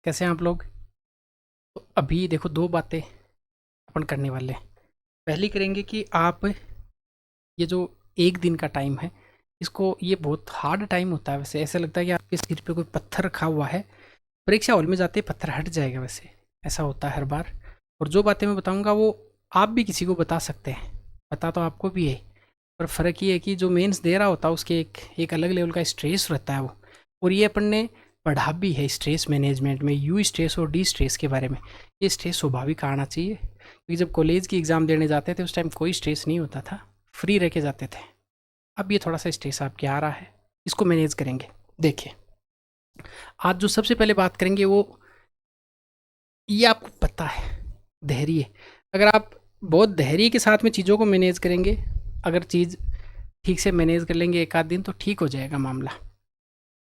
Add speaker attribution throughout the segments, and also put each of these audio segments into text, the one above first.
Speaker 1: कैसे हैं आप लोग? तो अभी देखो 2 बातें अपन करने वाले हैं। पहली करेंगे कि आप ये जो 1 दिन का टाइम है, इसको ये बहुत हार्ड टाइम होता है वैसे, ऐसा लगता है कि आपके सिर पे कोई पत्थर रखा हुआ है। परीक्षा हॉल में जाते ही पत्थर हट जाएगा वैसे, ऐसा होता है हर बार। और जो बातें मैं बताऊँगा वो आप भी किसी को बता सकते हैं, पता तो आपको भी है। पर फ़र्क ये है कि जो मेंस दे रहा होता है उसके एक एक अलग लेवल का स्ट्रेस रहता है वो। और ये अपन ने पढ़ा भी है स्ट्रेस मैनेजमेंट में, यू स्ट्रेस और डी स्ट्रेस के बारे में। ये स्ट्रेस स्वाभाविक आना चाहिए, क्योंकि जब कॉलेज की एग्ज़ाम देने जाते थे उस टाइम कोई स्ट्रेस नहीं होता था, फ्री रह के जाते थे। अब ये थोड़ा सा स्ट्रेस आपके आ रहा है, इसको मैनेज करेंगे। देखिए, आज जो सबसे पहले बात करेंगे वो ये आपको पता है, धैर्य। अगर आप बहुत धैर्य के साथ में चीज़ों को मैनेज करेंगे, अगर चीज़ ठीक से मैनेज कर लेंगे एक आध दिन, तो ठीक हो जाएगा मामला।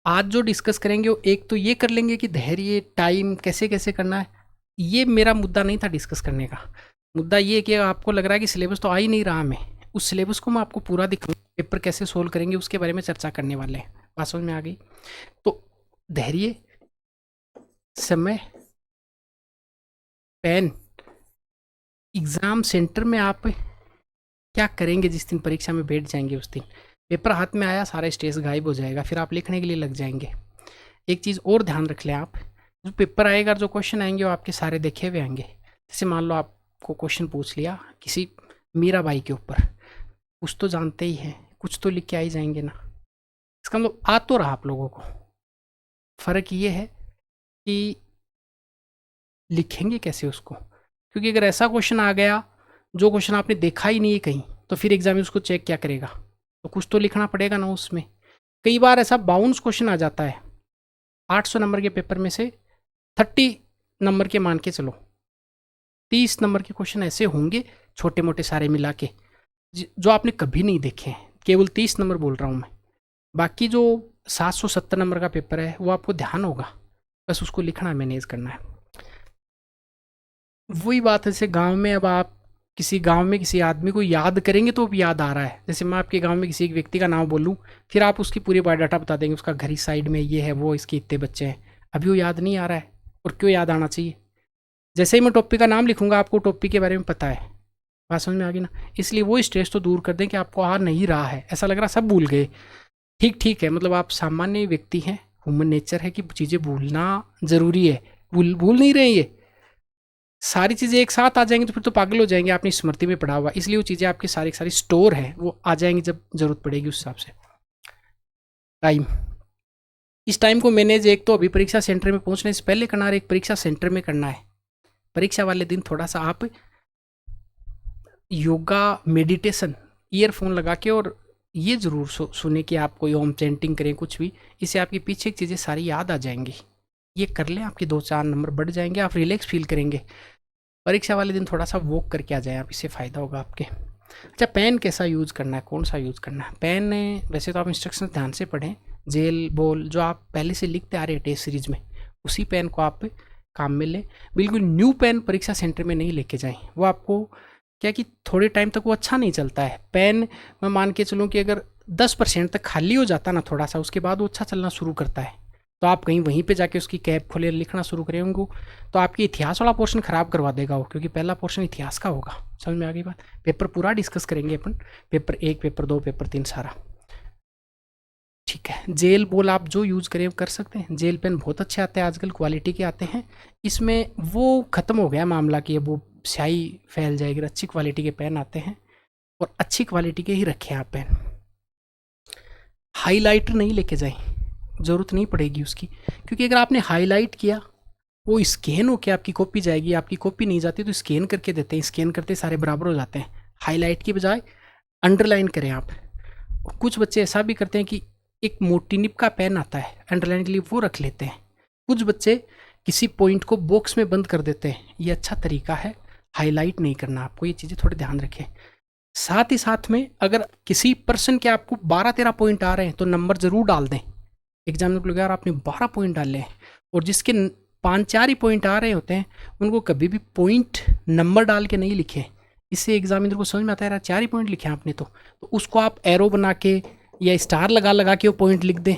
Speaker 1: आज जो डिस्कस करेंगे वो एक तो ये कर लेंगे कि धैर्य, टाइम कैसे कैसे करना है। ये मेरा मुद्दा नहीं था डिस्कस करने का। मुद्दा ये है कि आपको लग रहा है कि सिलेबस तो आ ही नहीं रहा हमें, उस सिलेबस को मैं आपको पूरा दिखाऊंगा, पेपर कैसे सोल्व करेंगे उसके बारे में चर्चा करने वाले हैं। बात समझ में आ गई? तो धैर्य, समय, पेन, एग्ज़ाम सेंटर में आप क्या करेंगे जिस दिन परीक्षा में बैठ जाएंगे उस दिन। पेपर हाथ में आया, सारा स्ट्रेस गायब हो जाएगा, फिर आप लिखने के लिए लग जाएंगे। एक चीज़ और ध्यान रख लें आप, जो पेपर आएगा, जो क्वेश्चन आएंगे वो आपके सारे देखे हुए आएंगे। जैसे मान लो आपको क्वेश्चन पूछ लिया किसी मीराबाई के ऊपर, कुछ तो जानते ही हैं, कुछ तो लिख के आ ही जाएंगे ना। इसका मतलब आ तो रहा आप लोगों को। फ़र्क ये है कि लिखेंगे कैसे उसको, क्योंकि अगर ऐसा क्वेश्चन आ गया जो क्वेश्चन आपने देखा ही नहीं है कहीं, तो फिर एग्जाम में उसको चेक क्या करेगा? तो कुछ तो लिखना पड़ेगा ना उसमें। कई बार ऐसा बाउंस क्वेश्चन आ जाता है, 800 नंबर के पेपर में से 30 नंबर के मान के चलो, 30 नंबर के क्वेश्चन ऐसे होंगे छोटे मोटे सारे मिला के, जो आपने कभी नहीं देखे हैं। केवल 30 नंबर बोल रहा हूँ मैं। बाकी जो 770 नंबर का पेपर है वो आपको ध्यान होगा, बस उसको लिखना है, मैनेज करना है। वही बात है, जैसे गांव में अब आप किसी गांव में किसी आदमी को याद करेंगे तो अब याद आ रहा है। जैसे मैं आपके गांव में किसी एक व्यक्ति का नाम बोलूं, फिर आप उसकी पूरी बायोडाटा बता देंगे, उसका घर इस साइड में ये है, वो इसके इतने बच्चे हैं। अभी वो याद नहीं आ रहा है, और क्यों याद आना चाहिए? जैसे ही मैं टॉपिक का नाम लिखूंगा आपको टॉपिक के बारे में पता है। बात समझ में आ गई ना? इसलिए वो स्ट्रेस तो दूर कर दें कि आपको आ नहीं रहा है, ऐसा लग रहा सब भूल गए। ठीक ठीक है, मतलब आप सामान्य व्यक्ति हैं, ह्यूमन नेचर है कि चीज़ें भूलना ज़रूरी है। भूल भूल नहीं रहे ये सारी चीज़ें एक साथ आ जाएंगी तो फिर तो पागल हो जाएंगे, आपने स्मृति में पढ़ा हुआ, इसलिए वो चीज़ें आपकी सारी सारी स्टोर है, वो आ जाएंगी जब जरूरत पड़ेगी उस हिसाब से। टाइम, इस टाइम को मैनेज एक तो अभी परीक्षा सेंटर में पहुंचने से पहले करना है, एक परीक्षा सेंटर में करना है। परीक्षा वाले दिन थोड़ा सा आप योगा, मेडिटेशन, ईयरफोन लगा के, और ये ज़रूर सुने कि आप कोई ओम चैंटिंग करें, कुछ भी, इससे आपकी पीछे की चीज़ें सारी याद आ जाएंगी। ये कर लें, आपके 2-4 नंबर बढ़ जाएंगे, आप रिलैक्स फील करेंगे। परीक्षा वाले दिन थोड़ा सा वॉक करके आ जाएं आप, इससे फ़ायदा होगा आपके। अच्छा, पेन कैसा यूज़ करना है, कौन सा यूज़ करना है? पेन वैसे तो आप इंस्ट्रक्शन ध्यान से पढ़ें। जेल बॉल जो आप पहले से लिखते आ रहे हैं टेस्ट सीरीज में, उसी पेन को आप काम में लें। बिल्कुल न्यू पेन परीक्षा सेंटर में नहीं लेके जाएं, वो आपको क्या कि थोड़े टाइम तक वो अच्छा नहीं चलता है। पेन मैं मान के चलूँ कि अगर 10% तक खाली हो जाता ना थोड़ा सा, उसके बाद वो अच्छा चलना शुरू करता है। तो आप कहीं वहीं पे जाके उसकी कैप खोले लिखना शुरू करें उनको, तो आपकी इतिहास वाला पोर्शन खराब करवा देगा वो, क्योंकि पहला पोर्शन इतिहास का होगा। समझ में आ गई बात? पेपर पूरा डिस्कस करेंगे अपन, पेपर 1, पेपर 2, पेपर 3 सारा। ठीक है, जेल बोल आप जो यूज़ करें कर सकते हैं। जेल पेन बहुत अच्छे आते हैं आजकल, क्वालिटी के आते हैं। इसमें वो ख़त्म हो गया मामला कि वो स्याही फैल जाएगी, अच्छी क्वालिटी के पेन आते हैं, और अच्छी क्वालिटी के ही रखें आप पेन। हाईलाइटर नहीं लेके जाएं, ज़रूरत नहीं पड़ेगी उसकी, क्योंकि अगर आपने हाईलाइट किया वो स्कैन होके आपकी कॉपी जाएगी, आपकी कॉपी नहीं जाती तो स्कैन करके देते हैं, स्कैन करते सारे बराबर हो जाते हैं। हाईलाइट की बजाय अंडरलाइन करें आप। कुछ बच्चे ऐसा भी करते हैं कि एक मोटी निब का पेन आता है अंडरलाइन के लिए, वो रख लेते हैं। कुछ बच्चे किसी पॉइंट को बॉक्स में बंद कर देते हैं, ये अच्छा तरीका है, हाईलाइट नहीं करना आपको, ये चीज़ें थोड़े ध्यान रखें। साथ ही साथ में अगर किसी पर्सन के आपको 12-13 पॉइंट आ रहे हैं तो नंबर ज़रूर डाल दें। एग्जाम को यार आपने 12 पॉइंट डाले हैं, और जिसके 5-4 ही पॉइंट आ रहे होते हैं उनको कभी भी पॉइंट नंबर डाल के नहीं लिखे। इससे एग्जामिनर को समझ में आता है यार 4 ही पॉइंट लिखे हैं आपने, तो उसको आप एरो बना के या स्टार लगा लगा के वो पॉइंट लिख दें,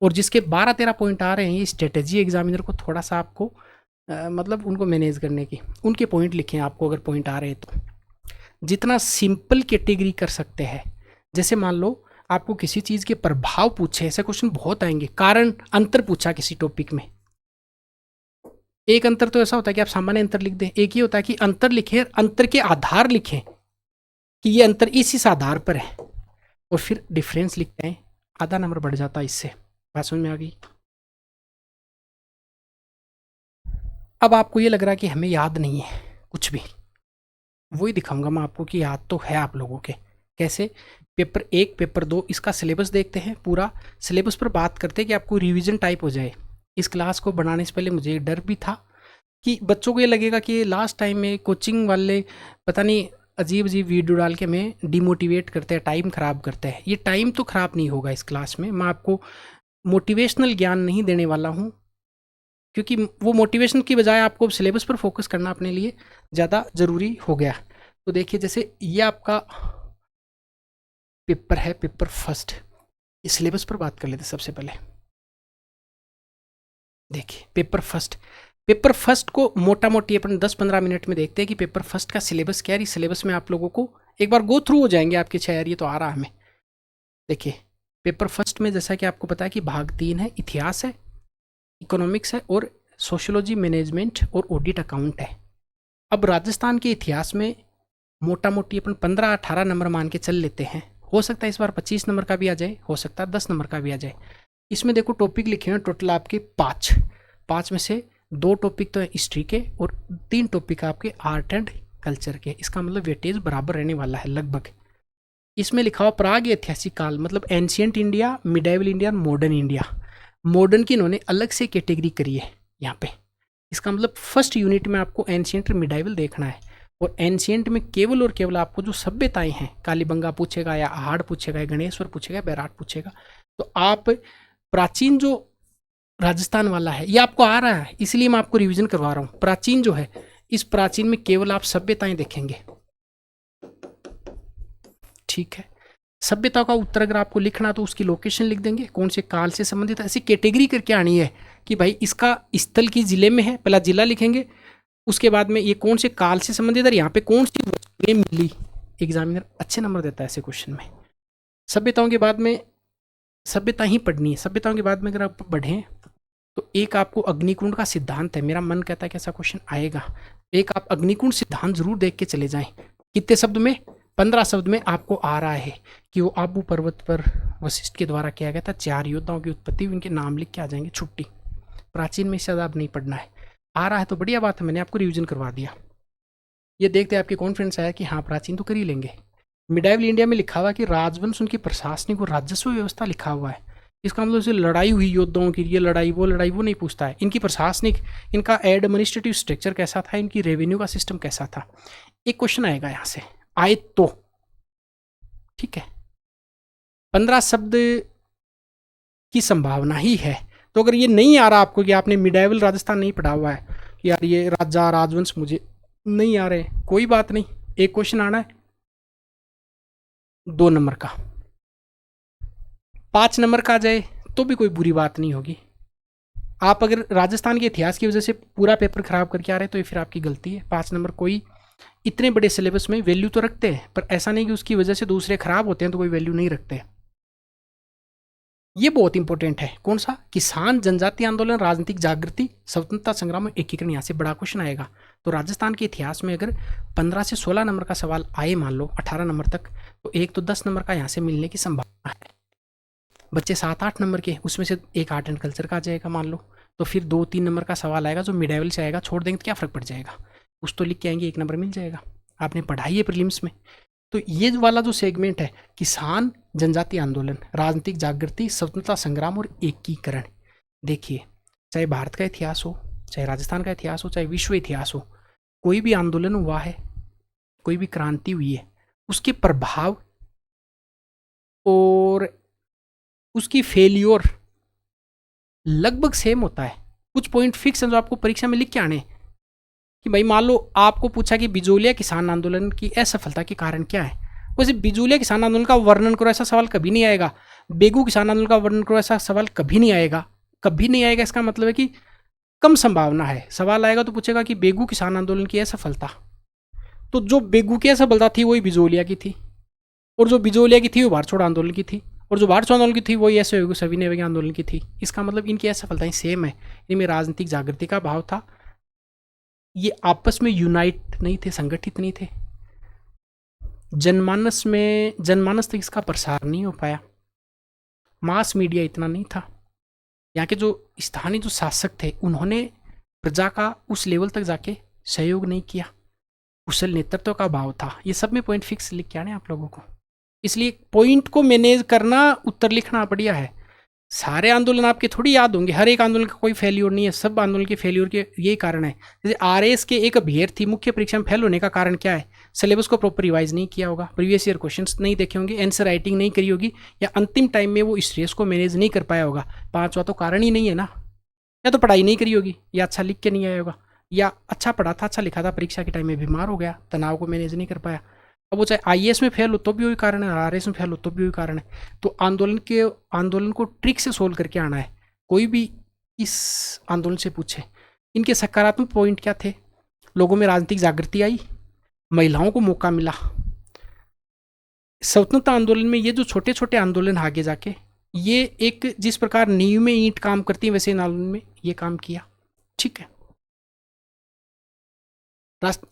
Speaker 1: और जिसके 12-13 पॉइंट आ रहे हैं, ये स्ट्रेटेजी एग्जामिनर को थोड़ा सा आपको मतलब उनको मैनेज करने की, उनके पॉइंट लिखें आपको अगर पॉइंट आ रहे हैं तो। जितना सिंपल कैटेगरी कर सकते हैं, जैसे मान लो आपको किसी चीज़ के प्रभाव पूछे, ऐसे क्वेश्चन बहुत आएंगे। कारण अंतर पूछा किसी टॉपिक में, एक अंतर तो ऐसा होता है कि आप सामान्य अंतर लिख दें, एक ही होता है कि अंतर लिखें, अंतर के आधार लिखें कि ये अंतर इस आधार पर है, और फिर डिफरेंस लिखते हैं, आधा नंबर बढ़ जाता है इससे। बात समझ में आ गई? अब आपको ये लग रहा है कि हमें याद नहीं है कुछ भी, वही दिखाऊंगा मैं आपको कि याद तो है आप लोगों के। कैसे? पेपर 1 पेपर 2 इसका सिलेबस देखते हैं, पूरा सिलेबस पर बात करते हैं कि आपको रिवीजन टाइप हो जाए। इस क्लास को बनाने से पहले मुझे डर भी था कि बच्चों को ये लगेगा कि लास्ट टाइम में कोचिंग वाले पता नहीं अजीब अजीब वीडियो डाल के हमें डिमोटिवेट करते हैं, टाइम ख़राब करते हैं। ये टाइम तो ख़राब नहीं होगा इस क्लास में, मैं आपको मोटिवेशनल ज्ञान नहीं देने वाला हूँ, क्योंकि वो मोटिवेशन की बजाय आपको सिलेबस पर फोकस करना अपने लिए ज़्यादा ज़रूरी हो गया। तो देखिए, जैसे ये आपका पेपर है, पेपर फर्स्ट, इस सिलेबस पर बात कर लेते सबसे पहले। देखिए पेपर फर्स्ट, पेपर फर्स्ट को मोटा मोटी अपन 10-15 मिनट में देखते हैं कि पेपर फर्स्ट का सिलेबस क्या है। इस सिलेबस में आप लोगों को एक बार गो थ्रू हो जाएंगे आपके 6 यार, ये तो आ रहा हमें। देखिए पेपर फर्स्ट में जैसा कि आपको पता है कि भाग 3 है, इतिहास है, इकोनॉमिक्स है, और सोशियोलॉजी, मैनेजमेंट और ऑडिट अकाउंट है। अब राजस्थान के इतिहास में मोटा मोटी अपन 15-18 नंबर मान के चल लेते हैं, हो सकता है इस बार 25 नंबर का भी आ जाए, हो सकता है 10 नंबर का भी आ जाए। इसमें देखो टॉपिक लिखे हैं टोटल आपके 5 में से 2 टॉपिक तो है हिस्ट्री के और 3 टॉपिक आपके आर्ट एंड कल्चर के। इसका मतलब वेटेज बराबर रहने वाला है लगभग। इसमें लिखा हुआ प्राग ऐतिहासिक काल, मतलब ancient India, medieval India, modern India. Modern की इन्होंने अलग से कैटेगरी करी है यहाँ पे। इसका मतलब फर्स्ट यूनिट में आपको एंशियंट और मिडाइवल देखना है, और एंशियंट में केवल और केवल आपको जो सभ्यताएं हैं, कालीबंगा पूछेगा या आहड़ पूछेगा या गणेश्वर पूछेगा, बैराट पूछेगा। तो आप प्राचीन जो राजस्थान वाला है ये आपको आ रहा है, इसलिए मैं आपको रिवीजन करवा रहा हूँ। प्राचीन जो है, इस प्राचीन में केवल आप सभ्यताएं देखेंगे, ठीक है। सभ्यता का उत्तर अगर आपको लिखना तो उसकी लोकेशन लिख देंगे, कौन से काल से संबंधित, ऐसी कैटेगरी करके आनी है कि भाई इसका स्थल की जिले में है, पहला जिला लिखेंगे, उसके बाद में ये कौन से काल से संबंधित है, यहाँ पे कौन सी वस्तुएं मिली। एग्जामिनर अच्छे नंबर देता है ऐसे क्वेश्चन में। सभ्यताओं के बाद में सभ्यता ही पढ़नी है। सभ्यताओं के बाद में अगर आप बढ़ें तो एक आपको अग्निकुंड का सिद्धांत है, मेरा मन कहता है कि ऐसा क्वेश्चन आएगा। एक आप अग्निकुंड सिद्धांत जरूर देख के चले जाएं। कितने शब्द में? 15 शब्द में आपको आ रहा है कि वो आबू पर्वत पर वशिष्ठ के द्वारा किया गया था, 4 योद्धाओं की उत्पत्ति, उनके नाम लिख के आ जाएंगे, छुट्टी। प्राचीन में इससे आप नहीं पढ़ना है। आ रहा है तो बढ़िया बात है, मैंने आपको रिवीजन करवा दिया। ये देखते आपके कॉन्फिडेंस आया कि हाँ प्राचीन तो कर ही लेंगे। मिडाइवल इंडिया में लिखा हुआ है कि राजवंश, उनकी प्रशासनिक और राजस्व व्यवस्था लिखा हुआ है। इसका मतलब जैसे लड़ाई हुई योद्धाओं की, ये लड़ाई वो नहीं पूछता है। इनकी प्रशासनिक, इनका एडमिनिस्ट्रेटिव स्ट्रक्चर कैसा था, इनकी रेवेन्यू का सिस्टम कैसा था, एक क्वेश्चन आएगा यहाँ से, आए तो ठीक है। 15 शब्द की संभावना ही है। तो अगर ये नहीं आ रहा आपको कि आपने मिडाइवल राजस्थान नहीं पढ़ा हुआ है कि यार ये राजा राजवंश मुझे नहीं आ रहे, कोई बात नहीं, एक क्वेश्चन आना है 2 नंबर का, 5 नंबर का आ जाए तो भी कोई बुरी बात नहीं होगी। आप अगर राजस्थान के इतिहास की वजह से पूरा पेपर खराब करके आ रहे हैं तो ये फिर आपकी गलती है। 5 नंबर कोई इतने बड़े सिलेबस में वैल्यू तो रखते हैं, पर ऐसा नहीं कि उसकी वजह से दूसरे खराब होते हैं तो कोई वैल्यू नहीं रखते। ये बहुत इंपॉर्टेंट है। कौन सा? किसान जनजाति आंदोलन, राजनीतिक जागृति, स्वतंत्रता संग्राम और एकीकरण, यहाँ से बड़ा क्वेश्चन आएगा। तो राजस्थान के इतिहास में अगर 15 से 16 नंबर का सवाल आए, मान लो 18 नंबर तक, तो एक तो 10 नंबर का यहाँ से मिलने की संभावना है। बच्चे 7-8 नंबर के, उसमें से एक आर्ट एंड कल्चर का आ जाएगा मान लो, तो फिर 2-3 नंबर का सवाल आएगा जो मिडाइवल से आएगा, छोड़ देंगे तो क्या फ़र्क पड़ जाएगा, कुछ तो लिख के आएंगे, 1 नंबर मिल जाएगा। आपने पढ़ाई है प्रीलिम्स में। तो ये वाला जो सेगमेंट है, किसान जनजाति आंदोलन, राजनीतिक जागृति, स्वतंत्रता संग्राम और एकीकरण, देखिए चाहे भारत का इतिहास हो, चाहे राजस्थान का इतिहास हो, चाहे विश्व इतिहास हो, कोई भी आंदोलन हुआ है, कोई भी क्रांति हुई है, उसके प्रभाव और उसकी फेल्योर लगभग सेम होता है। कुछ पॉइंट फिक्स हैं जो आपको परीक्षा में लिख के आने, कि भाई मान लो आपको पूछा कि बिजोलिया किसान आंदोलन की असफलता के कारण क्या है, वैसे बिजोलिया किसान आंदोलन का वर्णन करो, ऐसा सवाल कभी नहीं आएगा। बेगू किसान आंदोलन का वर्णन करो, ऐसा सवाल कभी नहीं आएगा, कभी नहीं आएगा। इसका मतलब है कि कम संभावना है। सवाल आएगा तो पूछेगा कि बेगू किसान आंदोलन की असफलता, तो जो बेगू की असफलता थी वही बिजोलिया की थी, और जो बिजोलिया की थी वो भारत छोड़ो आंदोलन की थी, और जो भारत छोड़ो आंदोलन की थी वही ऐसे सविनय आंदोलन की थी। इसका मतलब इनकी असफलताएं सेम है। इनमें राजनीतिक जागृति का भाव था, ये आपस में यूनाइट नहीं थे, संगठित नहीं थे। जनमानस तक इसका प्रसार नहीं हो पाया, मास मीडिया इतना नहीं था। यहाँ के जो स्थानीय जो शासक थे उन्होंने प्रजा का उस लेवल तक जाके सहयोग नहीं किया, कुशल नेतृत्व का अभाव था। ये सब में पॉइंट फिक्स लिख के आने आप लोगों को, इसलिए पॉइंट को मैनेज करना, उत्तर लिखना बढ़िया है। सारे आंदोलन आपके थोड़ी याद होंगे, हर एक आंदोलन का कोई फेल्योर नहीं है, सब आंदोलन के फेल्योर के यही कारण है। जैसे आरएस के एक अभ्यर्थी मुख्य परीक्षा में फेल होने का कारण क्या है? सिलेबस को प्रॉपर रिवाइज नहीं किया होगा, प्रीवियस ईयर क्वेश्चंस नहीं देखे होंगे, आंसर राइटिंग नहीं करी होगी, या अंतिम टाइम में वो स्ट्रेस को मैनेज नहीं कर पाया होगा। पांचवा तो कारण ही नहीं है ना, या तो पढ़ाई नहीं करी होगी, या अच्छा लिख के नहीं आया होगा, या अच्छा पढ़ा था, अच्छा लिखा था, परीक्षा के टाइम में बीमार हो गया, तनाव को मैनेज नहीं कर पाया। अब वो चाहे आईएएस में फेल हो तो भी वही कारण है, आरएस में फेल हो तो भी वही कारण है। तो आंदोलन को ट्रिक से सोल्व करके आना है। कोई भी इस आंदोलन से पूछे इनके सकारात्मक पॉइंट क्या थे? लोगों में राजनीतिक जागृति आई, महिलाओं को मौका मिला। स्वतंत्रता आंदोलन में ये जो छोटे छोटे आंदोलन आगे जाके ये एक जिस प्रकार नींव में ईंट काम करती है वैसे इन आंदोलन में ये काम किया। ठीक है,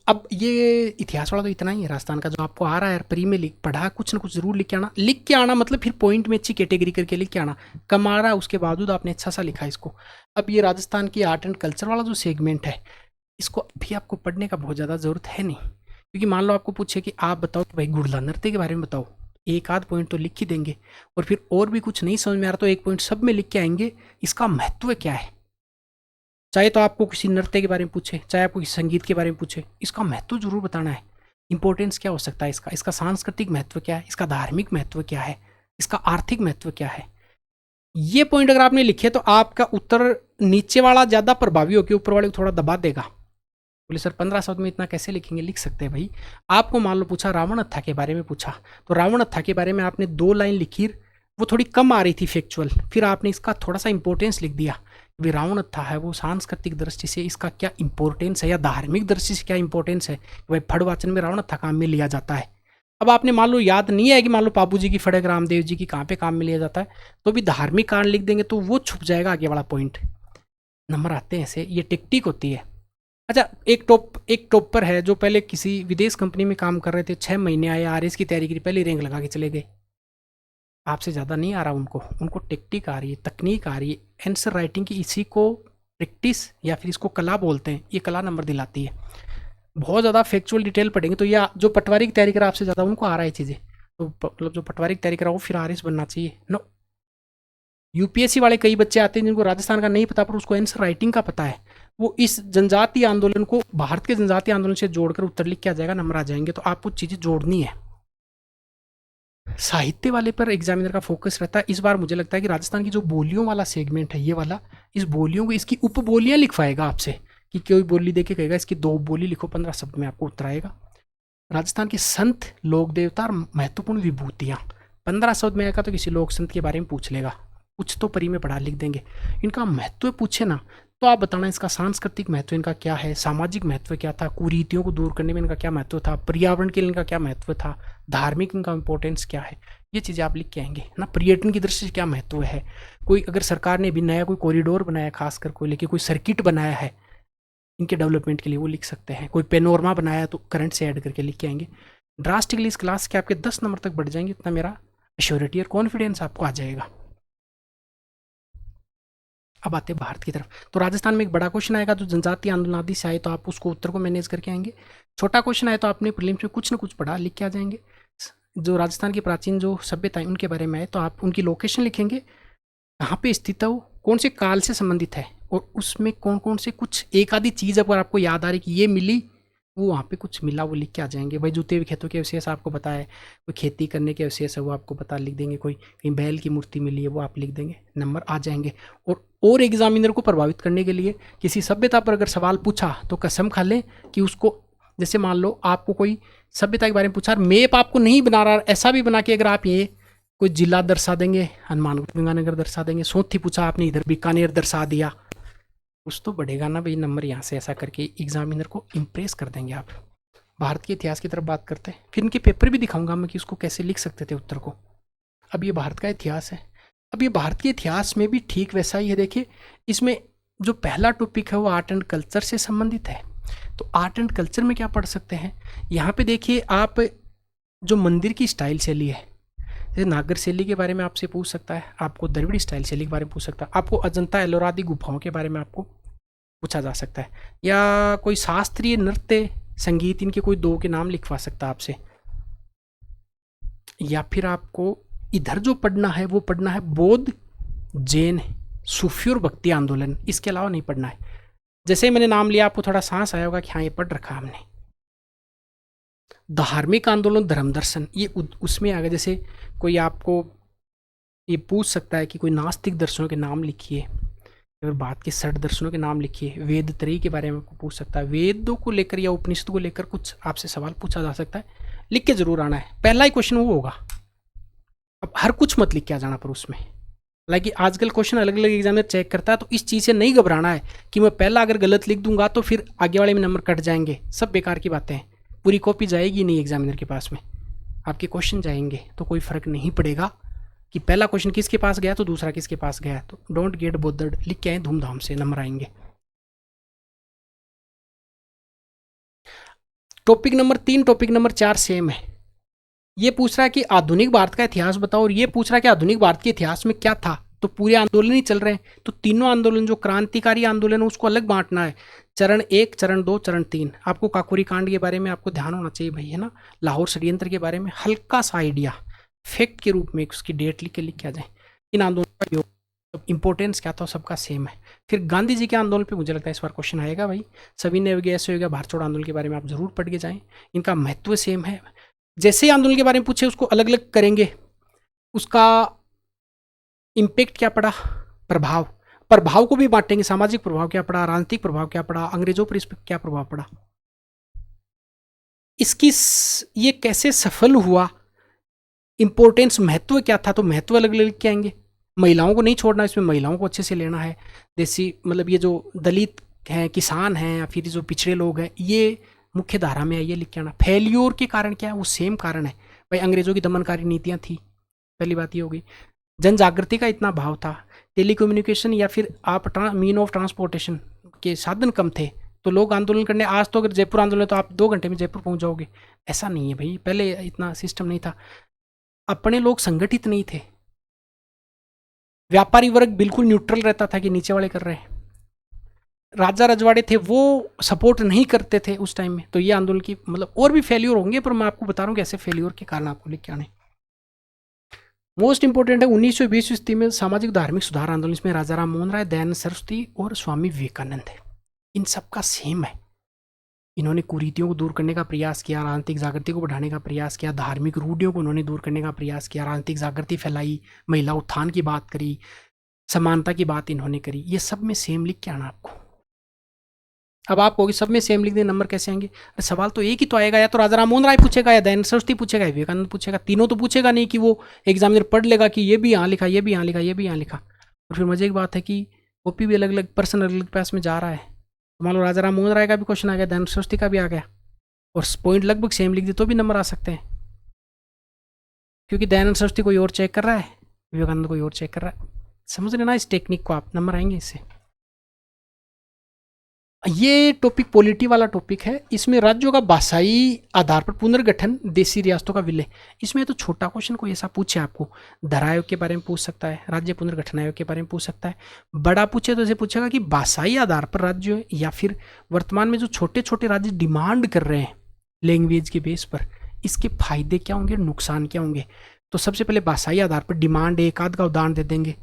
Speaker 1: अब ये इतिहास वाला तो इतना ही है राजस्थान का, जो आपको आ रहा है प्री में पढ़ा, कुछ ना कुछ जरूर लिख के आना। लिख के आना मतलब फिर पॉइंट में अच्छी कैटेगरी करके लिख के आना। कम आ रहा है उसके बावजूद आपने अच्छा सा लिखा इसको। अब ये राजस्थान की आर्ट एंड कल्चर वाला जो सेगमेंट है, इसको अभी आपको पढ़ने का बहुत ज़्यादा ज़रूरत है नहीं, क्योंकि मान लो आपको पूछे कि आप बताओ कि भाई गुड़ला नृत्य के बारे में बताओ, एक आध पॉइंट तो लिख ही देंगे, और फिर और भी कुछ नहीं समझ में आ रहा तो एक पॉइंट सब में लिख के आएंगे, इसका महत्व क्या है। चाहे तो आपको किसी नृत्य के बारे में पूछे, चाहे आपको किसी संगीत के बारे में पूछे, इसका महत्व जरूर बताना है। इंपॉर्टेंस क्या हो सकता है इसका सांस्कृतिक महत्व क्या है, इसका धार्मिक महत्व क्या है, इसका आर्थिक महत्व क्या है। ये पॉइंट अगर आपने लिखे तो आपका उत्तर नीचे वाला ज़्यादा प्रभावी होकर ऊपर वाले को थोड़ा दबा देगा। बोले सर 15 शब्द में इतना कैसे लिखेंगे? लिख सकते हैं भाई। आपको मान लो पूछा रावण हत्था के बारे में पूछा, तो रावण हत्था के बारे में आपने 2 लाइन लिखी, वो थोड़ी कम आ रही थी फैक्चुअल, फिर आपने इसका थोड़ा सा इंपॉर्टेंस लिख दिया। रावण हत्था है वो सांस्कृतिक दृष्टि से इसका क्या इंपॉर्टेंस है, या धार्मिक दृष्टि से क्या इंपॉर्टेंस है, भाई फड़वाचन में रावण हत्था काम में लिया जाता है। अब आपने मान लो याद नहीं है कि मान लो पापू जी की फड़क रामदेव जी की कहाँ पे काम में लिया जाता है, तो भी धार्मिक कारण लिख देंगे तो वो छुप जाएगा आगे वाला पॉइंट। नंबर आते हैं ऐसे, ये टेक्टिक होती है। अच्छा, एक टॉपर है जो पहले किसी विदेश कंपनी में काम कर रहे थे, 6 महीने आए, आरएस की तैयारी करी, पहले रैंक लगा के चले गए। आपसे ज़्यादा नहीं आ रहा उनको टेक्निक आ रही है, तकनीक आ रही है। आंसर राइटिंग की इसी को प्रैक्टिस या फिर इसको कला बोलते हैं, ये कला नंबर दिलाती है। बहुत ज़्यादा फैक्चुअल डिटेल पढ़ेंगे तो या जो पटवारी की तैयारी करा आपसे ज़्यादा उनको आ रहा है चीज़ें, तो मतलब जो पटवारी की तैयारी करा वो फिर आरएस बनना चाहिए। नो, यूपीएससी वाले कई बच्चे आते हैं जिनको राजस्थान का नहीं पता पर उसको आंसर राइटिंग का पता है, वो इस जनजातीय आंदोलन को भारत के जनजातीय आंदोलन से जोड़कर उत्तर लिख के आ जाएगा, नंबर आ जाएंगे। तो आपको चीज़ें जोड़नी है। साहित्य वाले पर एग्जामिनर का फोकस रहता है। इस बार मुझे लगता है कि राजस्थान की जो बोलियों वाला सेगमेंट है ये वाला, इस बोलियों को इसकी उपबोलियां लिखवाएगा आपसे, कि कोई बोली देके कहेगा इसकी 2 बोली लिखो, 15 शब्द में आपको उत्तर आएगा। राजस्थान के संत, लोक देवता और महत्वपूर्ण विभूतियाँ 15 शब्द में आएगा, तो किसी लोक संत के बारे में पूछ लेगा, कुछ तो परी में पढ़ा लिख देंगे। इनका महत्व पूछे ना तो आप बताना इसका सांस्कृतिक महत्व इनका क्या है, सामाजिक महत्व क्या था, कुरीतियों को दूर करने में इनका क्या महत्व था, पर्यावरण के लिए इनका क्या महत्व था, धार्मिक इनका इंपॉर्टेंस क्या है, ये चीज़ें आप लिख के आएंगे ना। पर्यटन की दृष्टि से क्या महत्व है, कोई अगर सरकार ने अभी नया कोई कॉरिडोर बनाया, खासकर कोई लेके कोई सर्किट बनाया है इनके डेवलपमेंट के लिए, वो लिख सकते हैं। कोई पेनोरमा बनाया तो करंट से ऐड करके लिख के आएंगे। ड्रास्टिकली इस क्लास के आपके 10 नंबर तक बढ़ जाएंगे, इतना मेरा एश्योरिटी और कॉन्फिडेंस आपको आ जाएगा। अब आते हैं भारत की तरफ, तो राजस्थान में एक बड़ा क्वेश्चन आएगा जो जनजातीय आंदोलन आदि से आए, तो आप उसको उत्तर को मैनेज करके आएंगे। छोटा क्वेश्चन आए तो आपने प्रीलिम्स में कुछ ना कुछ पढ़ा, लिख के आ जाएंगे। जो राजस्थान की प्राचीन जो सभ्यता है उनके बारे में आए तो आप उनकी लोकेशन लिखेंगे, कहाँ पे स्थित है वो, कौन से काल से संबंधित है, और उसमें कौन कौन से कुछ एक आधी चीज़ अगर आपको याद आ रही कि ये मिली, वो वहाँ पे कुछ मिला, वो लिख के आ जाएंगे। भाई जूते हुए खेतों के अवशेष आपको पता है, कोई खेती करने के अवशेष है वो आपको पता, लिख देंगे। कोई कहीं बैल की मूर्ति मिली है वो आप लिख देंगे, नंबर आ जाएंगे। और एग्जामिनर को प्रभावित करने के लिए किसी सभ्यता पर अगर सवाल पूछा तो कसम खा लें कि उसको, जैसे मान लो आपको कोई सभ्यता के बारे में पूछा, मैप आपको नहीं बना रहा, ऐसा भी बना के अगर आप ये कोई जिला दर्शा देंगे, हनुमानगढ़ गंगानगर दर्शा देंगे। सोथी पूछा आपने, इधर बीकानेर दर्शा दिया, कुछ तो बढ़ेगा ना भाई नंबर यहाँ से। ऐसा करके एग्जामिनर को इम्प्रेस कर देंगे आप। भारत के इतिहास की तरफ बात करते हैं, फिर इनके पेपर भी दिखाऊंगा मैं कि उसको कैसे लिख सकते थे उत्तर को। अब ये भारत का इतिहास है। अब ये भारत के इतिहास में भी ठीक वैसा ही है। देखिए इसमें जो पहला टॉपिक है वो आर्ट एंड कल्चर से संबंधित है। तो आर्ट एंड कल्चर में क्या पढ़ सकते हैं, यहाँ पे देखिए आप जो मंदिर की स्टाइल शैली है, जैसे नागर शैली के बारे में आपसे पूछ सकता है, आपको द्रविड़ स्टाइल शैली के बारे में पूछ सकता है, आपको अजंता एलोरा आदि गुफाओं के बारे में आपको पूछा जा सकता है, या कोई शास्त्रीय नृत्य संगीत इनके कोई दो के नाम लिखवा सकता है आपसे। या फिर आपको इधर जो पढ़ना है वो पढ़ना है बौद्ध, जैन, सूफी और भक्ति आंदोलन, इसके अलावा नहीं पढ़ना है। जैसे ही मैंने नाम लिया आपको थोड़ा सांस आया होगा कि हाँ ये पढ़ रखा हमने। धार्मिक आंदोलन, धर्म दर्शन, ये उसमें आ गया। जैसे कोई आपको ये पूछ सकता है कि कोई नास्तिक दर्शनों के नाम लिखिए, अगर बात के 60 दर्शनों के नाम लिखिए। वेद त्रयी के बारे में आपको पूछ सकता है, वेदों को लेकर या उपनिषद को लेकर कुछ आपसे सवाल पूछा जा सकता है। लिख के जरूर आना है, पहला ही क्वेश्चन वो होगा। अब हर कुछ मत लिख के आ जाना पर उसमें, हालांकि आजकल क्वेश्चन अलग अलग एग्जामिनर चेक करता है, तो इस चीज़ से नहीं घबराना है कि मैं पहला अगर गलत लिख दूंगा तो फिर आगे वाले में नंबर कट जाएंगे। सब बेकार की बातें हैं, पूरी कॉपी जाएगी नहीं एग्जामिनर के पास में, आपके क्वेश्चन जाएंगे, तो कोई फर्क नहीं पड़ेगा कि पहला क्वेश्चन किसके पास गया तो दूसरा किसके पास गया। तो डोंट गेट बोदर्ड, लिख के आए धूमधाम से, नंबर आएंगे। Topic number 3, topic number 4 same है। ये पूछ रहा है कि आधुनिक भारत का इतिहास बताओ, और ये पूछ रहा है कि आधुनिक भारत के इतिहास में क्या था। तो पूरे आंदोलन ही चल रहे हैं, तो तीनों आंदोलन जो क्रांतिकारी आंदोलन है उसको अलग बांटना है, चरण 1, चरण 2, चरण 3। आपको काकोरी कांड के बारे में आपको ध्यान होना चाहिए भाई, है ना। लाहौर षड्यंत्र के बारे में हल्का सा आइडिया फैक्ट के रूप में उसकी डेट लिख के आ जाए। इन आंदोलन का इंपॉर्टेंस क्या था सबका सेम है। फिर गांधी जी के आंदोलन पे मुझे लगता है इस बार क्वेश्चन आएगा भाई, सभी ने ऐसे हो गया। भारत छोड़ो आंदोलन के बारे में आप जरूर पढ़ के जाएं, इनका महत्व सेम है। जैसे ही आंदोलन के बारे में पूछे उसको अलग अलग करेंगे, उसका इम्पैक्ट क्या पड़ा, प्रभाव को भी बांटेंगे, सामाजिक प्रभाव क्या पड़ा, राजनीतिक प्रभाव क्या पड़ा, अंग्रेजों पर इस पर क्या प्रभाव पड़ा, इसकी ये कैसे सफल हुआ, इंपॉर्टेंस महत्व क्या था, तो महत्व अलग अलग क्या आएंगे। महिलाओं को नहीं छोड़ना, इसमें महिलाओं को अच्छे से लेना है। देसी मतलब ये जो दलित हैं, किसान हैं, या फिर जो पिछड़े लोग हैं, ये मुख्य धारा में है, ये लिख के आना। फेल्योर के कारण क्या है, वो सेम कारण है भाई, अंग्रेजों की दमनकारी नीतियां थी, पहली बात ये होगी। जन जागृति का इतना भाव था, टेलीकम्युनिकेशन या फिर आप मीन ऑफ ट्रांसपोर्टेशन के साधन कम थे, तो लोग आंदोलन करने, आज तो अगर जयपुर आंदोलन तो आप 2 घंटे में जयपुर पहुंच जाओगे, ऐसा नहीं है भाई, पहले इतना सिस्टम नहीं था। अपने लोग संगठित नहीं थे, व्यापारी वर्ग बिल्कुल न्यूट्रल रहता था कि नीचे वाले कर रहे हैं, राजा रजवाड़े थे वो सपोर्ट नहीं करते थे उस टाइम में। तो ये आंदोलन की मतलब और भी फेल्योर होंगे, पर मैं आपको बता रहा हूँ कि ऐसे फेल्योर के कारण आपको लिख के आने। मोस्ट इंपोर्टेंट है 1920 ईस्वी में सामाजिक धार्मिक सुधार आंदोलन, इसमें राजा राम मोहन राय, दयानंद सरस्वती और स्वामी विवेकानंद है। इन सबका सेम है, इन्होंने कुरीतियों को दूर करने का प्रयास किया, राजनीतिक जागृति को बढ़ाने का प्रयास किया, धार्मिक रूढ़ियों को उन्होंने दूर करने का प्रयास किया, राजनीतिक जागृति फैलाई, महिला उत्थान की बात करी, समानता की बात इन्होंने करी। ये सब में सेम लिख के आना आपको। अब आप कहोगे सब में सेम लिख दे, नंबर कैसे आएंगे? अरे सवाल तो एक ही तो आएगा, या तो राजा राम मोहन राय पूछेगा, या दयानंद सरस्वती पूछेगा, विवेकानंद पूछेगा। तीनों तो पूछेगा नहीं कि वो एग्जामिनर पढ़ लेगा कि ये भी यहाँ लिखा, ये भी यहाँ लिखा, ये भी यहाँ लिखा। और फिर मजे की बात है कि कॉपी भी अलग अलग पर्सन अलग अलग पास में जा रहा है। तो मान लो राजा राम मोहन राय का भी क्वेश्चन आ गया, दयानंद सरस्वती का भी आ गया, और पॉइंट लगभग सेम लिख दे तो भी नंबर आ सकते हैं, क्योंकि दयानंद सरस्वती कोई और चेक कर रहा है, विवेकानंद कोई और चेक कर रहा है। समझ लेना इस टेक्निक को आप, नंबर आएंगे इससे। ये टॉपिक पॉलिटी वाला टॉपिक है, इसमें राज्यों का भाषाई आधार पर पुनर्गठन, देशी रियासतों का विलय। इसमें तो छोटा क्वेश्चन कोई ऐसा पूछे आपको, धरा आयोग के बारे में पूछ सकता है, राज्य पुनर्गठन आयोग के बारे में पूछ सकता है। बड़ा पूछे तो ऐसे पूछेगा कि भाषाई आधार पर राज्य, या फिर वर्तमान में जो छोटे छोटे राज्य डिमांड कर रहे हैं लैंग्वेज के बेस पर, इसके फायदे क्या होंगे, नुकसान क्या होंगे। तो सबसे पहले भाषाई आधार पर डिमांड एक आध का उदाहरण दे देंगे,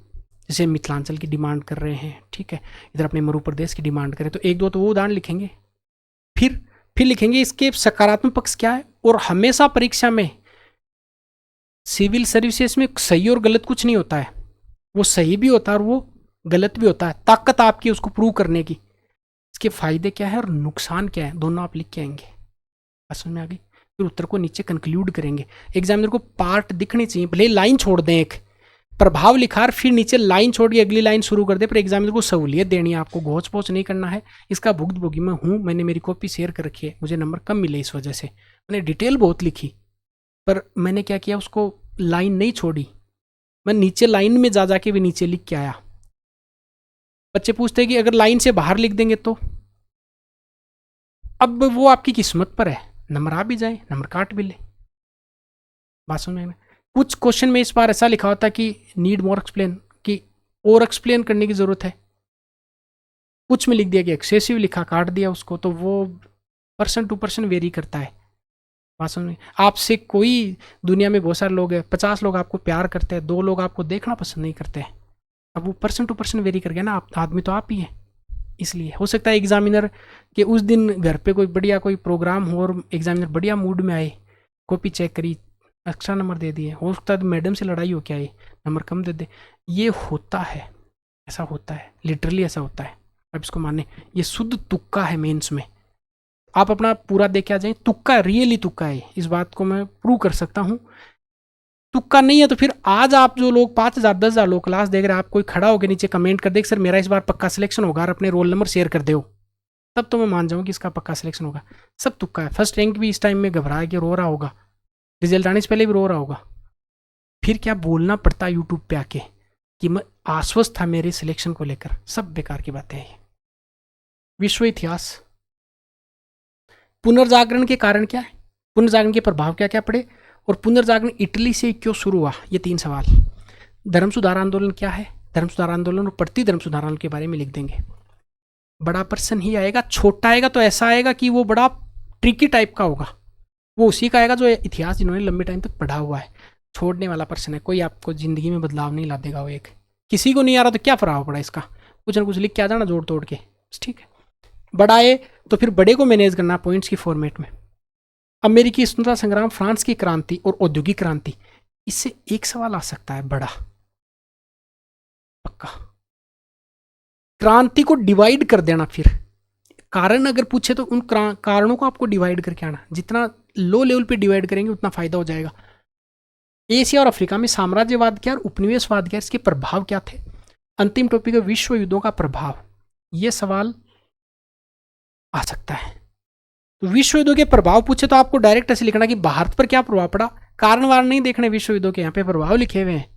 Speaker 1: जैसे मिथिलांचल की डिमांड कर रहे हैं, ठीक है, इधर अपने मध्य प्रदेश की डिमांड करें तो एक दो तो वो उदाहरण लिखेंगे। फिर लिखेंगे इसके सकारात्मक पक्ष क्या है। और हमेशा परीक्षा में सिविल सर्विसेज में सही और गलत कुछ नहीं होता है, वो सही भी होता है और वो गलत भी होता है, ताकत आपकी उसको प्रूव करने की। इसके फायदे क्या है और नुकसान क्या है, दोनों आप लिख के आएंगे। समझ में आ गई? फिर उत्तर को नीचे कंक्लूड करेंगे। एग्जामिनर को पार्ट दिखनी चाहिए, भले लाइन छोड़ दें, एक प्रभाव लिखा और फिर नीचे लाइन छोड़ के अगली लाइन शुरू कर दे, पर एग्जामिनर को सहूलियत देनी है, आपको घोच पोच नहीं करना है। इसका भुगतभोगी मैं हूँ, मैंने मेरी कॉपी शेयर कर रखी है, मुझे नंबर कम मिले इस वजह से। मैंने डिटेल बहुत लिखी, पर मैंने क्या किया, उसको लाइन नहीं छोड़ी, मैं नीचे लाइन में जा जाके भी नीचे लिख के आया। बच्चे पूछते हैं कि अगर लाइन से बाहर लिख देंगे तो, अब वो आपकी किस्मत पर है, नंबर आ भी जाए नंबर काट भी ले। बात समझ में? कुछ क्वेश्चन में इस बार ऐसा लिखा होता है कि नीड मोर एक्सप्लेन, कि और एक्सप्लेन करने की जरूरत है। कुछ में लिख दिया कि एक्सेसिव लिखा, काट दिया उसको, तो वो पर्सन टू पर्सन वेरी करता है। बात समझ में? आपसे कोई, दुनिया में बहुत सारे लोग हैं, 50 लोग आपको प्यार करते हैं, 2 लोग आपको देखना पसंद नहीं करते हैं। अब वो पर्सन टू पर्सन वेरी कर गया ना, आप आदमी तो आप ही हैं। इसलिए हो सकता है एग्जामिनर के उस दिन घर पे कोई बढ़िया कोई प्रोग्राम हो और एग्जामिनर बढ़िया मूड में आए, कॉपी चेक करी, एक्स्ट्रा नंबर दे दिए, हो सकता है मैडम से लड़ाई हो क्या आए, नंबर कम दे दे। ये होता है, ऐसा होता है, लिटरली ऐसा होता है। अब इसको माने, ये शुद्ध तुक्का है मेंस में। आप अपना पूरा देख के आ जाए, तुक्का, रियली तुक्का है, इस बात को मैं प्रूव कर सकता हूँ। तुक्का नहीं है तो फिर आज आप जो लोग 5,000 10,000 लोग क्लास देख रहे हैं, आप कोई खड़ा होकर नीचे कमेंट कर दे सर मेरा इस बार पक्का सिलेक्शन होगा, और अपने रोल नंबर शेयर कर दो, तब तो मैं मान जाऊँ कि इसका पक्का सिलेक्शन होगा। सब तुक्का है। फर्स्ट रैंक भी इस टाइम में घबरा के रो रहा होगा, रिजल्ट आने से पहले भी रो रहा होगा, फिर क्या बोलना पड़ता है यूट्यूब पे आके कि मैं आश्वस्त था मेरे सिलेक्शन को लेकर। सब बेकार की बातें हैं। विश्व इतिहास, पुनर्जागरण के कारण क्या है, पुनर्जागरण के प्रभाव क्या क्या पड़े, और पुनर्जागरण इटली से क्यों शुरू हुआ, ये 3 सवाल। धर्म सुधार आंदोलन क्या है, धर्म सुधार आंदोलन और प्रति धर्म सुधार आंदोलन के बारे में लिख देंगे। बड़ा पर्सन ही आएगा, छोटा आएगा तो ऐसा आएगा कि वो बड़ा ट्रिकी टाइप का होगा, वो उसी का आएगा जो इतिहास जिन्होंने लंबे टाइम तक पढ़ा हुआ है। छोड़ने वाला पर्सन है, कोई आपको जिंदगी में बदलाव नहीं ला देगा। वो एक किसी को नहीं आ रहा तो क्या प्रभाव पड़ा इसका, कुछ ना कुछ लिख के आ जाना जोड़ तोड़ के, ठीक है। बड़ा आए तो फिर बड़े को मैनेज करना पॉइंट्स की फॉर्मेट में। अमेरिकी स्वतंत्रता संग्राम, फ्रांस की क्रांति और औद्योगिक क्रांति, इससे एक सवाल आ सकता है बड़ा, पक्का। क्रांति को डिवाइड कर देना, फिर कारण अगर पूछे तो उन कारणों को आपको डिवाइड करके आना, जितना लो लेवल पे डिवाइड करेंगे उतना फायदा हो जाएगा। एशिया और अफ्रीका में साम्राज्यवाद क्या और उपनिवेशवाद क्या, इसके प्रभाव क्या थे। अंतिम टॉपिक है विश्व युद्धों का प्रभाव, यह सवाल आ सकता है। तो विश्व युद्धों के प्रभाव पूछे तो आपको डायरेक्ट ऐसे लिखना कि भारत पर क्या प्रभाव पड़ा, कारण वार नहीं देखने विश्व युद्धों के, यहाँ पे प्रभाव लिखे हुए हैं।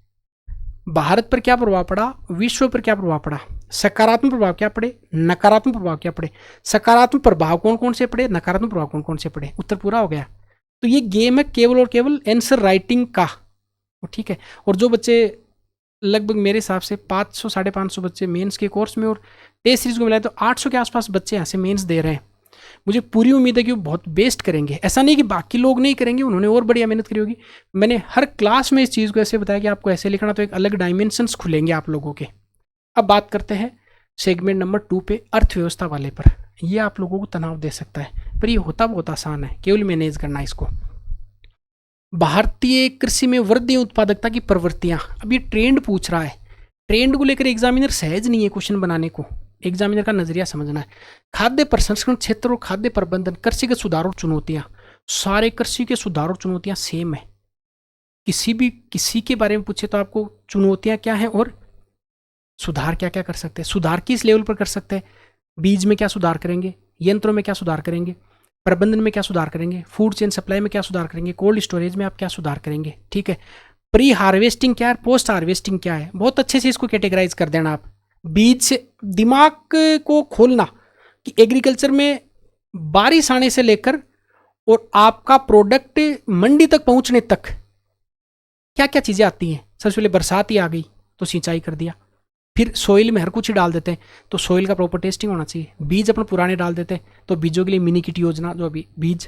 Speaker 1: भारत पर क्या प्रभाव पड़ा, विश्व पर क्या प्रभाव पड़ा, सकारात्मक प्रभाव क्या पड़े, नकारात्मक प्रभाव क्या पड़े, सकारात्मक प्रभाव कौन कौन से पड़े, नकारात्मक प्रभाव कौन कौन से पड़े। उत्तर पूरा हो गया। तो ये गेम है केवल और केवल आंसर राइटिंग का, ठीक है। और जो बच्चे लगभग मेरे हिसाब से 500 550 बच्चे मेंस के कोर्स में और टेस्ट सीरीज को मिलाए तो 800 के आसपास बच्चे यहाँ से मेंस दे रहे हैं। मुझे पूरी उम्मीद है कि वो बहुत बेस्ट करेंगे। ऐसा नहीं कि बाकी लोग नहीं करेंगे, उन्होंने और बढ़िया मेहनत करी होगी। मैंने हर क्लास में इस चीज़ को ऐसे बताया कि आपको ऐसे लिखना, तो एक अलग डायमेंशंस खुलेंगे आप लोगों के। अब बात करते हैं सेगमेंट नंबर 2 पे, अर्थव्यवस्था वाले पर। ये आप लोगों को तनाव दे सकता है, पर ये होता बहुत आसान है, केवल मैनेज करना इसको। भारतीय कृषि में वृद्धि उत्पादकता की प्रवृत्तियां, अब ये ट्रेंड पूछ रहा है। ट्रेंड को लेकर एग्जामिनर सहज नहीं है क्वेश्चन बनाने को, एग्जामिनर का नजरिया समझना है। खाद्य प्रसंस्करण क्षेत्र और खाद्य प्रबंधन, कृषि के सुधार और चुनौतियां, सारे कृषि के सुधार और चुनौतियां सेम है। किसी के बारे में पूछे तो आपको चुनौतियां क्या है और सुधार क्या क्या कर सकते हैं। सुधार किस लेवल पर कर सकते हैं, बीज में क्या सुधार करेंगे, यंत्रों में क्या सुधार करेंगे, प्रबंधन में क्या सुधार करेंगे, फूड चेन सप्लाई में क्या सुधार करेंगे, कोल्ड स्टोरेज में आप क्या सुधार करेंगे, ठीक है। प्री हार्वेस्टिंग क्या है, पोस्ट हार्वेस्टिंग क्या है, बहुत अच्छे से इसको कैटेगराइज कर देना आप। बीज से दिमाग को खोलना कि एग्रीकल्चर में बारिश आने से लेकर और आपका प्रोडक्ट मंडी तक पहुंचने तक क्या क्या चीज़ें आती हैं। सबसे पहले बरसात ही आ गई तो सिंचाई कर दिया, फिर सोइल में हर कुछ ही डाल देते हैं तो सोइल का प्रॉपर टेस्टिंग होना चाहिए। बीज अपने पुराने डाल देते हैं तो बीजों के लिए मिनी किट योजना, जो अभी बीज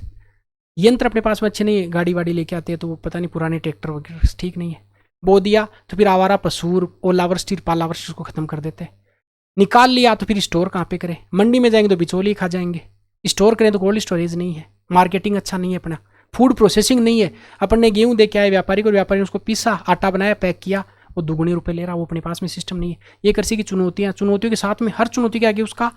Speaker 1: यंत्र अपने पास में अच्छे नहीं है, गाड़ी वाड़ी लेके आते हैं तो वो पता नहीं पुराने ट्रैक्टर वगैरह ठीक नहीं है, बो दिया तो फिर आवारा पशु ओलावृष्टि पालावृष्टि उसको खत्म कर देते हैं। निकाल लिया तो फिर स्टोर कहाँ पे करें, मंडी में जाएंगे तो बिचौली खा जाएंगे, स्टोर करें तो कोल्ड स्टोरेज नहीं है, मार्केटिंग अच्छा नहीं है, अपना फूड प्रोसेसिंग नहीं है। अपन ने गेहूँ दे के आए व्यापारी को, व्यापारी ने उसको पीसा, आटा बनाया, पैक किया, वो दुगुने रुपए ले रहा, वो अपने पास में सिस्टम नहीं है। ये कृषि की चुनौतियां, चुनौतियों के साथ में हर चुनौती के आगे उसका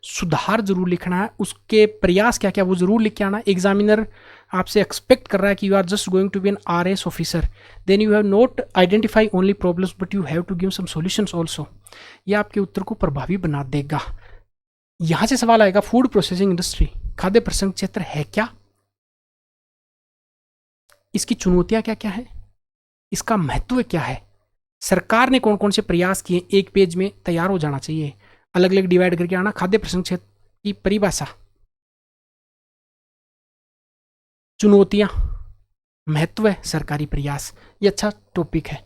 Speaker 1: सुधार जरूर लिखना है, उसके प्रयास क्या क्या वो जरूर लिख के आना। एग्जामिनर आपसे एक्सपेक्ट कर रहा है कि you are just going to be an RS officer, then you have not identify only problems but you have to give some solutions also. यह आपके उत्तर को प्रभावी बना देगा। यहां से सवाल आएगा, फूड प्रोसेसिंग इंडस्ट्री, खाद्य प्रसंग क्षेत्र है क्या, इसकी चुनौतियां क्या क्या है, इसका महत्व क्या है, सरकार ने कौन कौन से प्रयास किए, एक पेज में तैयार हो जाना चाहिए, अलग अलग डिवाइड करके आना। खाद्य प्रसंग क्षेत्र की परिभाषा, चुनौतियां, महत्व है, सरकारी प्रयास, ये अच्छा टॉपिक है।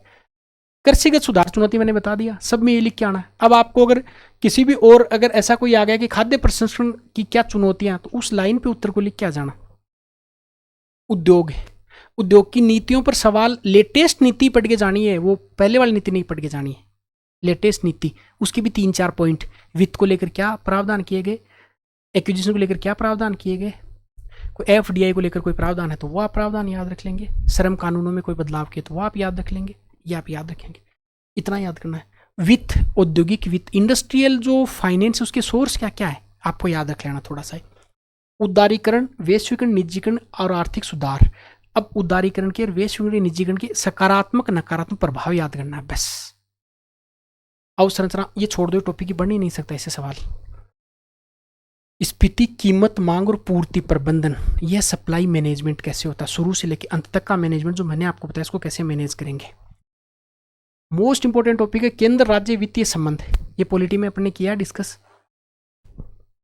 Speaker 1: कृषिगत सुधार चुनौती मैंने बता दिया, सब में ये लिख के आना है। अब आपको अगर किसी भी और अगर ऐसा कोई आ गया कि खाद्य प्रसंस्करण की क्या चुनौतियां, तो उस लाइन पे उत्तर को लिख के आ जाना। उद्योग है, उद्योग की नीतियों पर सवाल, लेटेस्ट नीति पढ़ के जानी है, वो पहले वाली नीति नहीं पढ़ के जानी है, लेटेस्ट नीति, उसके भी 3-4 पॉइंट, वित्त को लेकर क्या प्रावधान किए गए, एक्विजिशन को लेकर क्या प्रावधान किए गए, कोई FDI को लेकर कोई प्रावधान है तो वो आप प्रावधान याद रख लेंगे, श्रम कानूनों में कोई बदलाव किए तो वो आप याद रख लेंगे, ये आप याद रखेंगे, इतना याद करना है। वित्त, औद्योगिक वित्त, इंडस्ट्रियल जो फाइनेंस है उसके सोर्स क्या क्या है आपको याद रख लेना थोड़ा सा। उदारीकरण, वैश्वीकरण, निजीकरण और आर्थिक सुधार। अब उदारीकरण के और वैश्वीकरण, निजीकरण के सकारात्मक नकारात्मक प्रभाव याद करना है बस। अवसंरचना ये छोड़ दो, टॉपिक ही बन ही नहीं सकता ऐसे सवाल। स्फीति, कीमत, मांग और पूर्ति प्रबंधन, यह सप्लाई मैनेजमेंट कैसे होता है, शुरू से लेकर अंत तक का मैनेजमेंट जो मैंने आपको बताया, इसको कैसे मैनेज करेंगे। मोस्ट इंपोर्टेंट टॉपिक है केंद्र राज्य वित्तीय संबंध, ये पॉलिटी में अपने किया डिस्कस।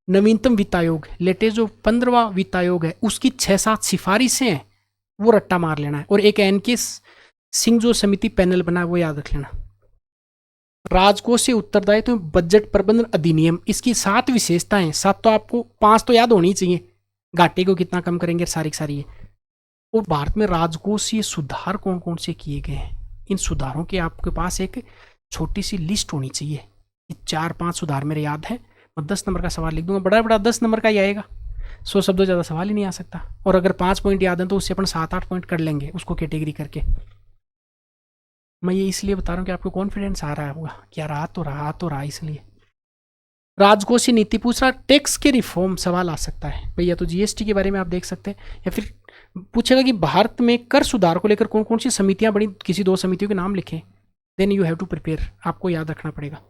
Speaker 1: नवीनतम वित्त आयोग, लेटेस्ट जो 15वां वित्त आयोग है उसकी 6-7 सिफारिशें हैं, वो रट्टा मार लेना है। और एक NK सिंह जो समिति पैनल बना है वो याद रख लेना। राजकोष से उत्तरदायित्व बजट प्रबंधन अधिनियम, इसकी 7 विशेषताएं, 7 तो आपको 5 तो याद होनी चाहिए, घाटे को कितना कम करेंगे, सारी सारी है। और भारत में राजकोषीय सुधार कौन कौन से किए गए हैं, इन सुधारों की आपके पास एक छोटी सी लिस्ट होनी चाहिए। 4-5 सुधार मेरे याद है, मैं 10 नंबर का सवाल लिख दूंगा, बड़ा बड़ा 10 नंबर का ही आएगा, 100 शब्दों ज़्यादा सवाल ही नहीं आ सकता। और अगर 5 पॉइंट याद है तो उससे अपन 7-8 पॉइंट कर लेंगे उसको कैटेगरी करके। मैं ये इसलिए बता रहा हूँ कि आपको कॉन्फिडेंस आ रहा होगा कि यार आ तो रहा, इसलिए। राजकोषीय नीति पूछ रहा, टैक्स के रिफॉर्म सवाल आ सकता है भैया, तो GST के बारे में आप देख सकते हैं, या फिर पूछेगा कि भारत में कर सुधार को लेकर कौन कौन सी समितियां बड़ी, किसी 2 समितियों के नाम लिखें, then you have to prepare, आपको याद रखना पड़ेगा।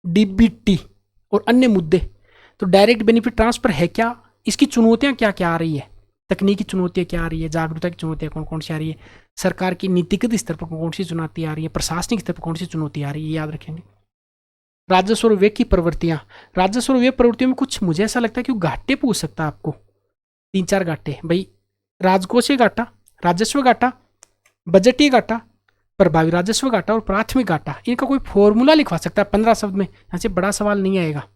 Speaker 1: DBT और अन्य मुद्दे, तो डायरेक्ट बेनिफिट ट्रांसफर है क्या, इसकी चुनौतियां क्या क्या आ रही है, तकनीकी चुनौतियां क्या आ रही है, जागरूकता की चुनौतियां कौन कौन सी आ रही है, सरकार की नीतिगत स्तर पर कौन सी चुनौती आ रही है, प्रशासनिक स्तर पर कौन सी चुनौती आ रही है, ये याद रखेंगे। राजस्व और व्यय की प्रवृत्तियां, राजस्व और व्यय प्रवृत्तियों में कुछ मुझे ऐसा लगता है कि घाटे पूछ सकता है आपको, 3-4 घाटे भाई, राजकोषीय घाटा, राजस्व घाटा, बजटीय घाटा, प्रभावी राजस्व घाटा और प्राथमिक घाटा, इनका कोई फॉर्मूला लिखवा सकता है 15 शब्द में, यहाँ से बड़ा सवाल नहीं आएगा।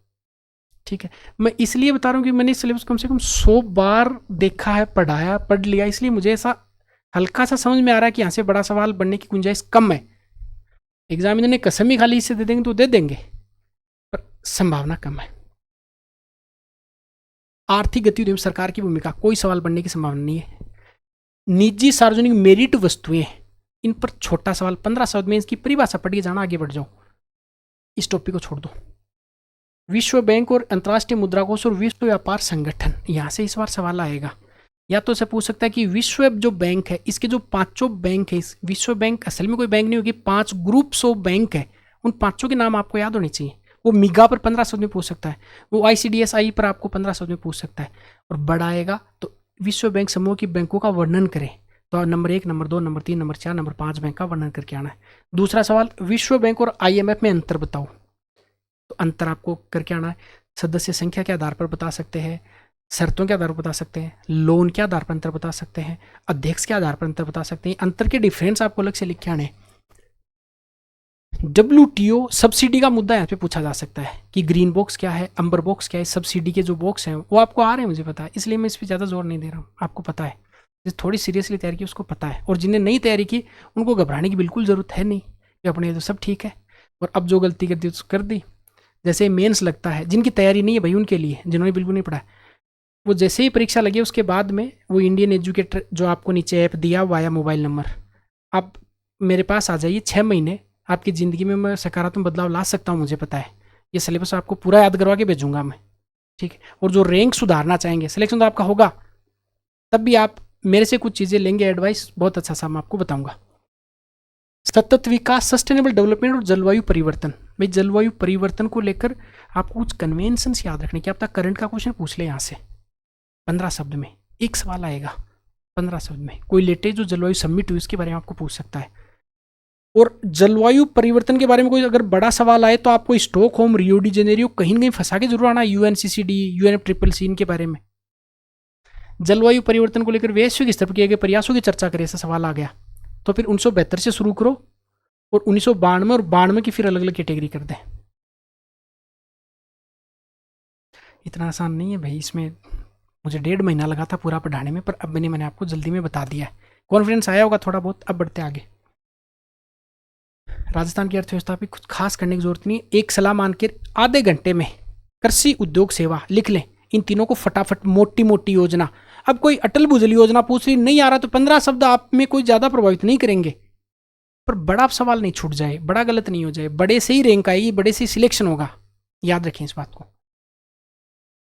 Speaker 1: ठीक है, मैं इसलिए बता रहा हूँ कि मैंने सिलेबस कम से कम 100 बार देखा है, पढ़ाया, पढ़ लिया, इसलिए मुझे ऐसा हल्का सा समझ में आ रहा है कि यहाँ से बड़ा सवाल बनने की गुंजाइश कम है। एग्जामिनर ने कसम ही खाली इससे दे देंगे तो दे देंगे, पर संभावना कम है। आर्थिक गतिविधियों में सरकार की भूमिका, कोई सवाल बनने की संभावना नहीं है। निजी सार्वजनिक मेरिट वस्तुएं, इन पर छोटा सवाल 15 शब्द में, इसकी परिभाषा पढ़ के जाना, आगे बढ़ जाओ, इस टॉपिक को छोड़ दो। विश्व बैंक और अंतर्राष्ट्रीय मुद्रा कोष और विश्व व्यापार संगठन, यहां से इस बार सवाल आएगा। या तो से पूछ सकता है कि विश्व जो बैंक है, इसके जो 5 बैंक है, इस विश्व बैंक असल में कोई बैंक नहीं होगी, 5 ग्रुप्स ऑफ बैंक है, उन 5 के नाम आपको याद होने चाहिए। वो मिगा पर 15 शब्द में पूछ सकता है, वो ICDSI पर आपको 15 शब्द में पूछ सकता है। और बड़ा आएगा तो विश्व बैंक समूह की बैंकों का वर्णन करें, तो number 1, number 2, number 3, number 4, number 5 bank का वर्णन करके आना है। दूसरा सवाल, विश्व बैंक और IMF में अंतर बताओ, तो अंतर आपको करके आना है। सदस्य संख्या के आधार पर बता सकते हैं, शर्तों के आधार पर बता सकते हैं, लोन के आधार पर अंतर बता सकते हैं, अध्यक्ष के आधार पर अंतर बता सकते हैं। अंतर के डिफरेंस आपको अलग से लिख के आने। WTO सब्सिडी का मुद्दा यहाँ पे पूछा जा सकता है कि ग्रीन बॉक्स क्या है, अंबर बॉक्स क्या है, सब्सिडी के जो बॉक्स हैं वो आपको आ रहे हैं, मुझे पता है, इसलिए मैं इस पर ज़्यादा जोर नहीं दे रहा हूँ, आपको पता है। जिस थोड़ी सीरियसली तैयारी की उसको पता है, और जिन्हें नहीं तैयारी की उनको घबराने की बिल्कुल ज़रूरत है नहीं, कि अपने तो सब ठीक है, और अब जो गलती कर दी तो कर दी। जैसे मेंस लगता है, जिनकी तैयारी नहीं है भाई उनके लिए, जिन्होंने बिल्कुल नहीं पढ़ा, वो जैसे ही परीक्षा लगी उसके बाद में वो इंडियन एजुकेटर जो आपको नीचे ऐप दिया हुआ है, मोबाइल नंबर, आप मेरे पास आ जाइए, 6 महीने आपकी ज़िंदगी में मैं सकारात्मक बदलाव ला सकता हूँ, मुझे पता है। ये सिलेबस आपको पूरा याद करवा के भेजूंगा मैं, ठीक है। और जो रैंक सुधारना चाहेंगे, सिलेक्शन तो आपका होगा, तब भी आप मेरे से कुछ चीज़ें लेंगे एडवाइस, बहुत अच्छा सा मैं आपको बताऊंगा। सतत विकास, सस्टेनेबल डेवलपमेंट और जलवायु परिवर्तन। भाई जलवायु परिवर्तन को लेकर आपको कुछ कन्वेंशंस याद रखने, क्या पता करंट का क्वेश्चन पूछ ले यहाँ से 15 शब्द में, एक सवाल आएगा 15 शब्द में, कोई लेटेस्ट जो जलवायु समिट हुई उसके बारे में आपको पूछ सकता है। और जलवायु परिवर्तन के बारे में कोई अगर बड़ा सवाल आए तो आपको स्टॉकहोम, रियो डी जेनेरियो कहीं ना कहीं फंसा के जरूर आना, यूएनसीसीडी, यूएनएफसीसीसी इनके बारे में। जलवायु परिवर्तन को लेकर वैश्विक स्तर पर किए गए प्रयासों की चर्चा करें, ऐसा सवाल आ गया तो फिर 1972 से शुरू करो और 1992 और 92 की फिर अलग अलग कैटेगरी कर दें। इतना आसान नहीं है भाई, इसमें मुझे 1.5 महीना लगा था पूरा पढ़ाने में, पर अब मैंने आपको जल्दी में बता दिया है, कॉन्फिडेंस आया होगा थोड़ा बहुत। अब बढ़ते आगे। राजस्थान की अर्थव्यवस्था पे कुछ खास करने की जरूरत नहीं, एक सलाह मान के आधे घंटे में कृषि उद्योग सेवा लिख लें, इन तीनों को फटाफट, मोटी मोटी योजना। अब कोई अटल भुजल योजना पूछ रही नहीं आ रहा तो 15 शब्द आप में कोई ज्यादा प्रभावित नहीं करेंगे, पर बड़ा सवाल नहीं छूट जाए, बड़ा गलत नहीं हो जाए, बड़े से ही रैंक आएगी, बड़े से ही सिलेक्शन होगा, याद रखें इस बात को।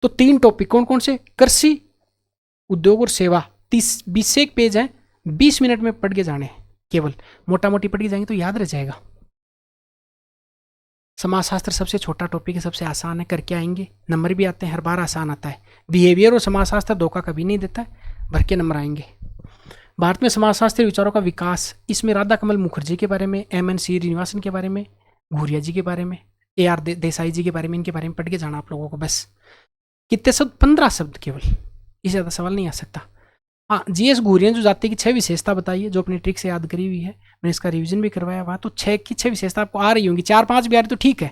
Speaker 1: तो 3 टॉपिक कौन कौन से, कृषि उद्योग और सेवा, 30-20 से एक पेज है, 20 मिनट में पढ़ के जाने, केवल मोटा मोटी पढ़ के जाएंगे तो याद रह जाएगा। समाजशास्त्र सबसे छोटा टॉपिक है, सबसे आसान है, करके आएंगे, नंबर भी आते हैं, हर बार आसान आता है। बिहेवियर और समाजशास्त्र धोखा कभी नहीं देता है, भर के नंबर आएंगे। भारत में समाजशास्त्री विचारों का विकास, इसमें राधा कमल मुखर्जी के बारे में, एम एन श्रीनिवासन के बारे में, घूरिया जी के बारे में, ए आर देसाई जी के बारे में, इनके बारे में पढ़ के जाना आप लोगों को बस। कितने शब्द, 15 शब्द केवल, इससे ज़्यादा सवाल नहीं आ सकता। हाँ, जीएस घूरिया जो जाति की 6 विशेषता बताइए, जो अपनी ट्रिक से याद करी हुई है, मैंने इसका रिवीजन भी करवाया हुआ, तो 6 की 6 विशेषता आपको आ रही होंगी, 4-5 भी आ रही तो ठीक है।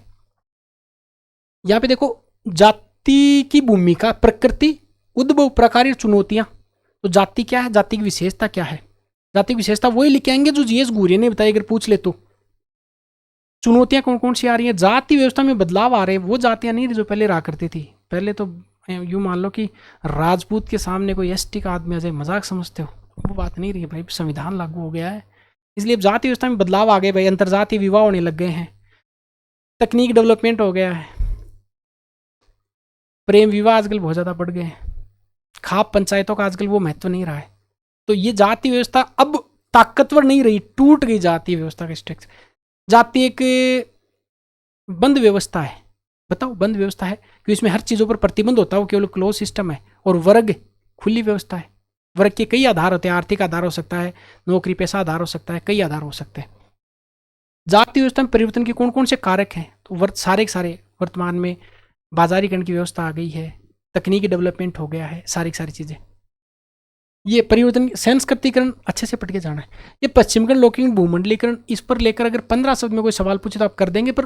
Speaker 1: यहाँ पे देखो, जाति की भूमिका, प्रकृति, उद्भव, प्रकार, चुनौतियां। तो जाति क्या है, जाति की विशेषता क्या है, जाति की विशेषता वही लिखे आएंगे जो जीएस घूरिया ने बताई, अगर पूछ ले तो। चुनौतियां कौन कौन सी आ रही हैं, जाति व्यवस्था में बदलाव आ रहे हैं, वो जातियां नहीं जो पहले रहा करती थी। पहले तो यूँ मान लो कि राजपूत के सामने कोई एसटी का आदमी आ जाए, मजाक समझते हो, वो बात नहीं रही है भाई, संविधान लागू हो गया है, इसलिए जाति व्यवस्था में बदलाव आ गए भाई, अंतर्जातीय विवाह होने लग गए हैं, तकनीक डेवलपमेंट हो गया है, प्रेम विवाह आजकल बहुत ज़्यादा बढ़ गए हैं, खाप पंचायतों का आजकल वो महत्व नहीं रहा है। तो ये जाति व्यवस्था अब ताकतवर नहीं रही, टूट गई जाति व्यवस्था का स्ट्रक्चर। जाति एक बंद व्यवस्था है, बताओ बंद व्यवस्था है कि इसमें हर चीज़ों पर प्रतिबंध होता है, वो केवल क्लोज सिस्टम है। और वर्ग खुली व्यवस्था है, वर्ग के कई आधार होते हैं, आर्थिक आधार हो सकता है, नौकरी पेशा आधार हो सकता है, कई आधार हो सकते हैं। जाति व्यवस्था में परिवर्तन के कौन कौन से कारक हैं, तो सारे वर्तमान में बाजारीकरण की व्यवस्था आ गई है, तकनीकी डेवलपमेंट हो गया है, सारी चीज़ें। ये परिवर्तन, संस्कृतिकरण अच्छे से पढ़ के जाना है। ये पश्चिमीकरण, लौकिकरण, भूमंडलीकरण, इस पर लेकर अगर 15 शब्द में कोई सवाल पूछे तो आप कर देंगे, पर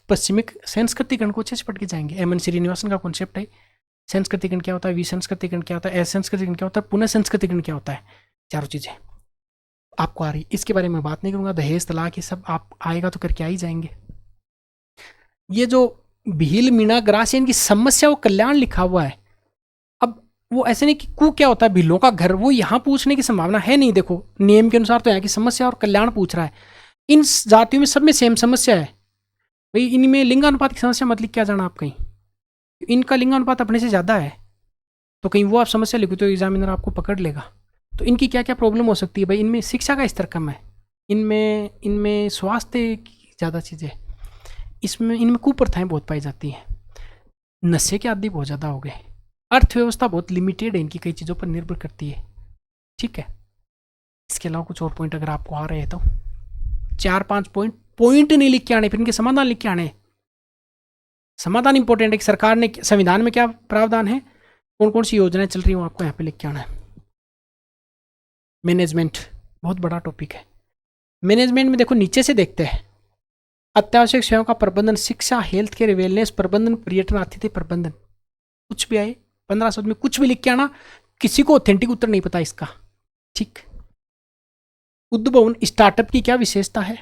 Speaker 1: पश्चिमिक संस्कृतिकरण को अच्छे से पढ़ के जाएंगे। एम एन श्रीनिवासन का कॉन्सेप्ट है, संस्कृतिकरण क्या होता है, विसंस्कृतिकरण क्या होता है, असंस्कृतिकरण क्या होता है, पुनः संस्कृतिकरण क्या होता है, चारों चीज़ें आपको आ रही। इसके बारे में बात नहीं करूँगा, दहेज तलाक ये सब आप आएगा तो करके आ ही जाएंगे। ये जो भील मीणा ग्रास इनकी समस्या वो कल्याण लिखा हुआ है, अब वो ऐसे नहीं कि कु क्या होता है भीलों का घर, वो यहाँ पूछने की संभावना है नहीं। देखो नियम के अनुसार तो यहाँ की समस्या और कल्याण पूछ रहा है, इन जातियों में सब में सेम समस्या है भाई, इनमें लिंगानुपात की समस्या मत लिख के आ जाना आप कहीं, इनका लिंगानुपात अपने से ज़्यादा है, तो कहीं वो आप समस्या लिखो तो एग्जामिनर आपको पकड़ लेगा। तो इनकी क्या क्या प्रॉब्लम हो सकती है भाई, इनमें शिक्षा का स्तर कम है, इनमें स्वास्थ्य की ज़्यादा चीज़ें, इनमें कुप्रथाएं बहुत पाई जाती हैं, नशे के आदि बहुत ज़्यादा हो गए, अर्थव्यवस्था बहुत लिमिटेड है, इनकी कई चीज़ों पर निर्भर करती है। ठीक है, इसके अलावा कुछ और पॉइंट अगर आपको आ रहे हैं तो 4-5 पॉइंट नहीं लिख के आने, फिर इनके समाधान लिख के आने। समाधान इंपॉर्टेंट है कि सरकार ने संविधान में क्या प्रावधान है, कौन कौन सी योजनाएं चल रही हो, आपको यहाँ पे लिख के आना है। मैनेजमेंट बहुत बड़ा टॉपिक है। मैनेजमेंट में देखो नीचे से देखते हैं, अत्यावश्यक सेवाओं का प्रबंधन, शिक्षा, हेल्थ केयर, वेलनेस प्रबंधन, पर्यटन, आतिथ्य प्रबंधन, कुछ भी आए 15 शब्द में कुछ भी लिख के आना, किसी को ऑथेंटिक उत्तर नहीं पता इसका। ठीक, उद्भवन, स्टार्टअप की क्या विशेषता है,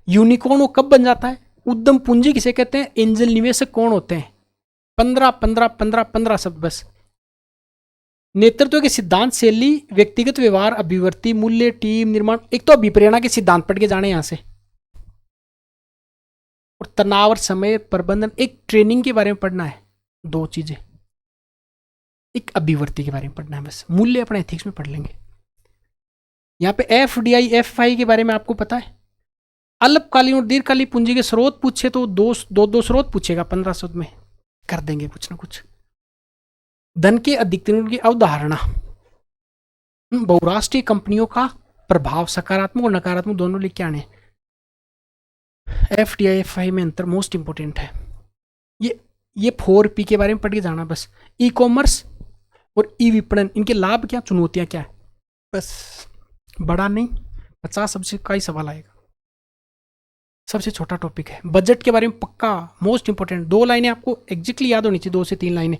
Speaker 1: यूनिकॉर्न वो कब बन जाता है, उद्यम पूंजी किसे कहते हैं, एंजल निवेशक कौन होते हैं, 15 शब्द बस। नेतृत्व के सिद्धांत, शैली, व्यक्तिगत व्यवहार, अभिवर्ती, मूल्य, टीम निर्माण, एक तो अभिप्रेरणा के सिद्धांत पढ़ के जाने यहां से, और तनाव और समय प्रबंधन, एक ट्रेनिंग के बारे में पढ़ना है, 2 चीजें। एक अभिवर्ती के बारे में पढ़ना है बस, मूल्य अपने एथिक्स में पढ़ लेंगे। यहाँ पे FDI FI के बारे में आपको पता है। अल्पकालीन और दीर्घकालीन पूंजी के स्रोत पूछे तो दो स्रोत पूछेगा 1500 में, कर देंगे कुछ ना कुछ। धन के अधिकतम की अवधारणा, बहुराष्ट्रीय कंपनियों का प्रभाव, सकारात्मक और नकारात्मक दोनों लिख के आने। FDI FI में अंतर मोस्ट इंपोर्टेंट है। ये 4P के बारे में पढ़ के जाना बस। ई कॉमर्स और ई विपणन, इनके लाभ क्या, चुनौतियां क्या है, बस। बड़ा नहीं, 50 सबसे का ही सवाल आएगा। सबसे छोटा टॉपिक है। बजट के बारे में पक्का मोस्ट इंपोर्टेंट, 2 लाइनें आपको एग्जैक्टली याद होनी चाहिए, 2 से 3 लाइनें।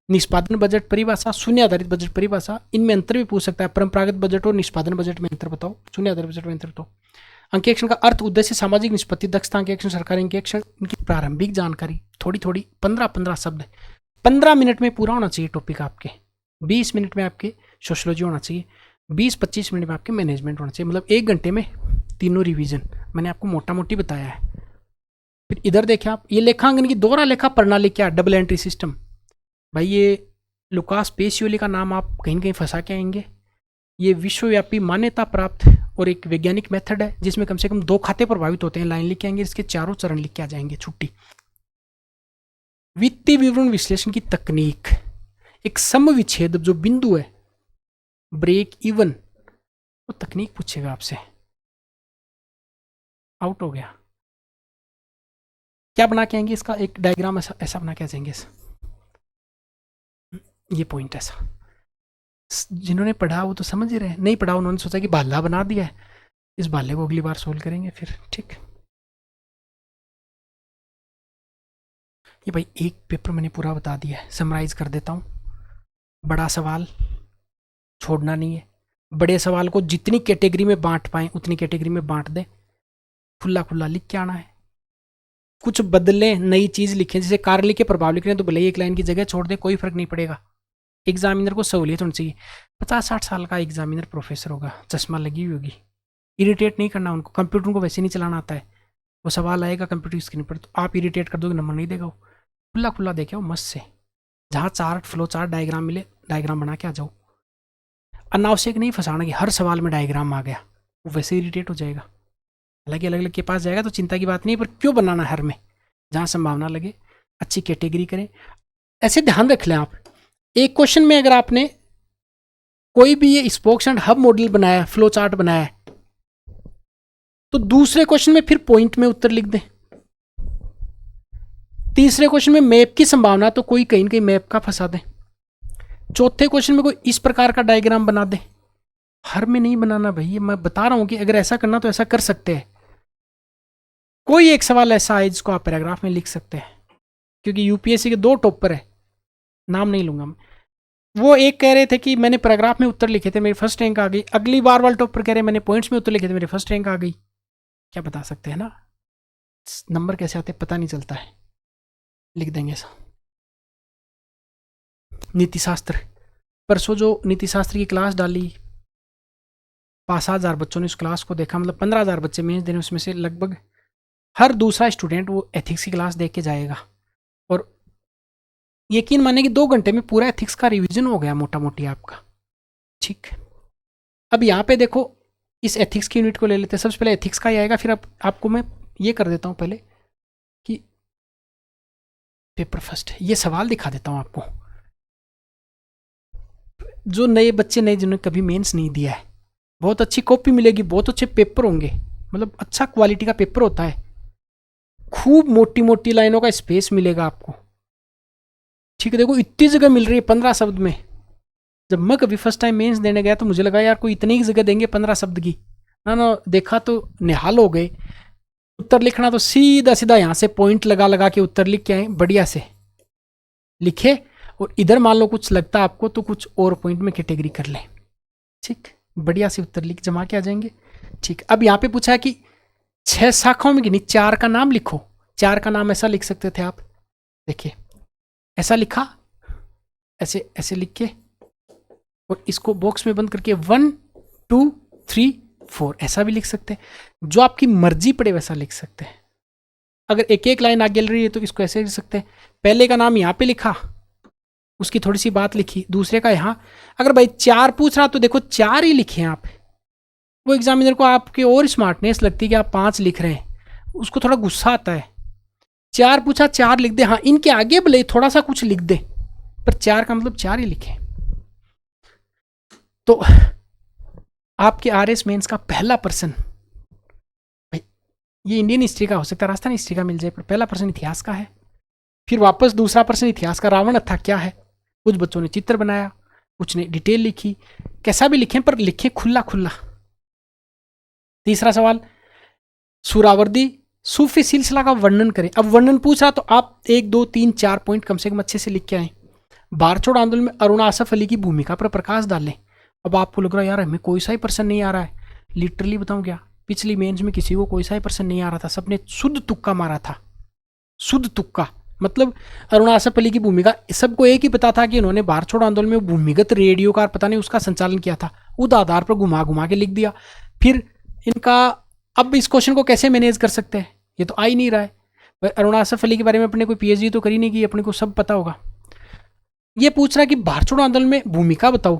Speaker 1: निष्पादन बजट परिभाषा, शून्य आधारित बजट परिभाषा, इनमें अंतर भी पूछ सकता है। परंपरागत बजट और निष्पादन बजट में अंतर बताओ, शून्य आधारित बजट में अंतर बताओ। अंकेक्षण का अर्थ, उद्देश्य, सामाजिक निष्पत्ति, दक्षता अंकेक्षण, सरकारी अंकेक्षण, इनकी प्रारंभिक जानकारी थोड़ी थोड़ी, 15 शब्द, 15 मिनट में पूरा होना चाहिए टॉपिक आपके। 20 मिनट में आपके सोशियोलॉजी होना चाहिए, 20-25 मिनट में आपके मैनेजमेंट होना चाहिए, मतलब 1 घंटे में तीनों रिवीजन मैंने आपको मोटा मोटी बताया है। फिर इधर देखें आप, ये लेखांकन की दोहरा लेखा प्रणाली क्या, डबल एंट्री सिस्टम। भाई ये लुकास पेसियोली का नाम आप कहीं न कहीं फंसा के आएंगे। ये विश्वव्यापी मान्यता प्राप्त और एक वैज्ञानिक मेथड है जिसमें कम से कम 2 खाते प्रभावित होते हैं। लाइन लिख के आएंगे, इसके 4 चरण लिख के आ जाएंगे, छुट्टी। वित्तीय विवरण विश्लेषण की तकनीक, एक सम विच्छेद जो बिंदु है, ब्रेक इवन, वो तकनीक पूछेगा आपसे। आउट हो गया। क्या बना के आएंगे, इसका एक डायग्राम ऐसा बना के आ जाएंगे। ये पॉइंट ऐसा, जिन्होंने पढ़ा वो तो समझ ही रहे, नहीं पढ़ा उन्होंने सोचा कि भाला बना दिया है, इस भाले को अगली बार सोल्व करेंगे फिर। ठीक, ये भाई एक पेपर मैंने पूरा बता दिया है, समराइज कर देता हूँ। बड़ा सवाल छोड़ना नहीं है, बड़े सवाल को जितनी कैटेगरी में बांट पाए उतनी कैटेगरी में बांट दे, खुला खुला लिख के आना है। कुछ बदलें, नई चीज़ लिखें, जैसे कारली के प्रभाव लिख रहे हैं तो भले ही एक लाइन की जगह छोड़ दे, कोई फर्क नहीं पड़ेगा। एग्जामिनर को सहूलियत होनी चाहिए। 50-60 साल का एग्जामिनर प्रोफेसर होगा, चश्मा लगी हुई होगी, इरिटेट नहीं करना उनको। कंप्यूटर को वैसे नहीं चलाना आता है, वो सवाल आएगा कंप्यूटर स्क्रीन पर तो आप इरिटेट कर दोगे, नंबर नहीं देगा वो। खुला खुला देखे वो मस्त से, जहाँ चार्ट, फ्लो चार्ट, डायग्राम मिले, डायग्राम बना के आ जाओ। अनावश्यक नहीं फंसाना कि हर सवाल में डायग्राम आ गया, वो वैसे इरिटेट हो जाएगा। हालांकि अलग अलग के पास जाएगा तो चिंता की बात नहीं है, पर क्यों बनाना हर में, जहाँ संभावना लगे अच्छी कैटेगरी करें। ऐसे ध्यान रख लें आप, एक क्वेश्चन में अगर आपने कोई भी ये स्पोक्स एंड हब मॉडल बनाया, फ्लो चार्ट बनाया है, तो दूसरे क्वेश्चन में फिर पॉइंट में उत्तर लिख दें। तीसरे क्वेश्चन में मैप की संभावना तो कोई कहीं न कहीं मैप का फंसा दे। चौथे क्वेश्चन में कोई इस प्रकार का डायग्राम बना दे। हर में नहीं बनाना भाई, मैं बता रहा हूं कि अगर ऐसा करना तो ऐसा कर सकते हैं। कोई एक सवाल ऐसा है जिसको आप पैराग्राफ में लिख सकते हैं, क्योंकि यूपीएससी के 2 टॉपर है, नाम नहीं लूंगा मैं। वो एक कह रहे थे कि मैंने पैराग्राफ में उत्तर लिखे थे, मेरी फर्स्ट रैंक आ गई। अगली बार वाले टॉपर कह रहे मैंने पॉइंट्स में उत्तर लिखे थे, मेरी फर्स्ट रैंक आ गई। क्या बता सकते हैं ना, नंबर कैसे आते पता नहीं चलता है, लिख देंगे ऐसा। नीति शास्त्र, परसों जो नीति शास्त्र की क्लास डाली, 5,000 बच्चों ने उस क्लास को देखा, मतलब 15,000 बच्चे मेंस देने, उसमें से लगभग हर दूसरा स्टूडेंट वो एथिक्स की क्लास देख के जाएगा। और यकीन माने कि 2 घंटे में पूरा एथिक्स का रिवीजन हो गया मोटा मोटी आपका। ठीक, अब यहाँ पे देखो, इस एथिक्स की यूनिट को ले लेते हैं। सबसे पहले एथिक्स का ही आएगा, फिर आपको मैं ये कर देता हूँ पहले कि पेपर फर्स्ट ये सवाल दिखा देता हूँ आपको। जो नए बच्चे, नए जिन्होंने कभी मेंस नहीं दिया है, बहुत अच्छी कॉपी मिलेगी, बहुत अच्छे पेपर होंगे, मतलब अच्छा क्वालिटी का पेपर होता है, खूब मोटी मोटी लाइनों का स्पेस मिलेगा आपको। ठीक है, देखो इतनी जगह मिल रही है 15 शब्द में। जब मैं कभी फर्स्ट टाइम मेंस देने गया तो मुझे लगा यार कोई इतनी ही जगह देंगे 15 शब्द की, ना देखा तो निहाल हो गए। उत्तर लिखना तो सीधा सीधा यहाँ से पॉइंट लगा लगा के उत्तर लिख के आए, बढ़िया से लिखे। और इधर मान लो कुछ लगता आपको तो कुछ और पॉइंट में कैटेगरी कर लें। ठीक, बढ़िया से उत्तर लिख जमा के आ जाएंगे। ठीक, अब यहाँ पे पूछा है कि 6 शाखाओं में गिनी, 4 का नाम लिखो। 4 का नाम ऐसा लिख सकते थे आप, देखिए ऐसा लिखा, ऐसे ऐसे लिख के, और इसको बॉक्स में बंद करके 1 2 3 4 ऐसा भी लिख सकते हैं। जो आपकी मर्जी पड़े वैसा लिख सकते हैं। अगर एक एक लाइन आगे चल रही है तो इसको ऐसे लिख सकते हैं। पहले का नाम यहाँ पे लिखा, उसकी थोड़ी सी बात लिखी, दूसरे का यहाँ। अगर भाई 4 पूछ रहा तो देखो 4 ही लिखे हैं आप, वो एग्जामिनर को आपके और स्मार्टनेस लगती है कि आप 5 लिख रहे हैं, उसको थोड़ा गुस्सा आता है। 4 पूछा 4 लिख दे, हाँ इनके आगे भले थोड़ा सा कुछ लिख दे, पर 4 का मतलब 4 ही लिखे। तो आपके RS मेंस का पहला प्रश्न, ये इंडियन हिस्ट्री का हो सकता है, राजस्थान हिस्ट्री का मिल जाए, पर पहला प्रश्न इतिहास का है। फिर वापस दूसरा प्रश्न इतिहास का, रावण था क्या है। कुछ बच्चों ने चित्र बनाया, कुछ ने डिटेल लिखी, कैसा भी लिखें पर लिखें खुला खुला। तीसरा सवाल, सूरावर्दी सूफी सिलसिला का वर्णन करें। अब वर्णन पूछ रहा तो आप 1 2 3 4 पॉइंट कम से कम अच्छे से लिख के आए। बारछोड़ आंदोलन में अरुणा आसफ अली की भूमिका पर प्रकाश डालें। अब आपको लग रहा है यार हमें कोई सा ही प्रश्न नहीं आ रहा है, लिटरली बताऊं क्या, पिछली मेंस में किसी को कोई सा ही प्रश्न नहीं आ रहा था, सबने शुद्ध तुक्का मारा था, शुद्ध तुक्का। मतलब अरुणा आसफ अली की भूमिका, सबको एक ही पता था कि उन्होंने बारछोड़ आंदोलन में भूमिगत रेडियो का पता नहीं उसका संचालन किया था, उस आधार पर घुमा घुमा के लिख दिया। फिर इनका, अब इस क्वेश्चन को कैसे मैनेज कर सकते हैं, ये तो आ ही नहीं रहा है। अरुणा आसफ अली के बारे में अपने कोई PhD तो करी नहीं की, अपने को सब पता होगा। ये पूछ रहा है कि बारछोड़ आंदोलन में भूमिका बताओ,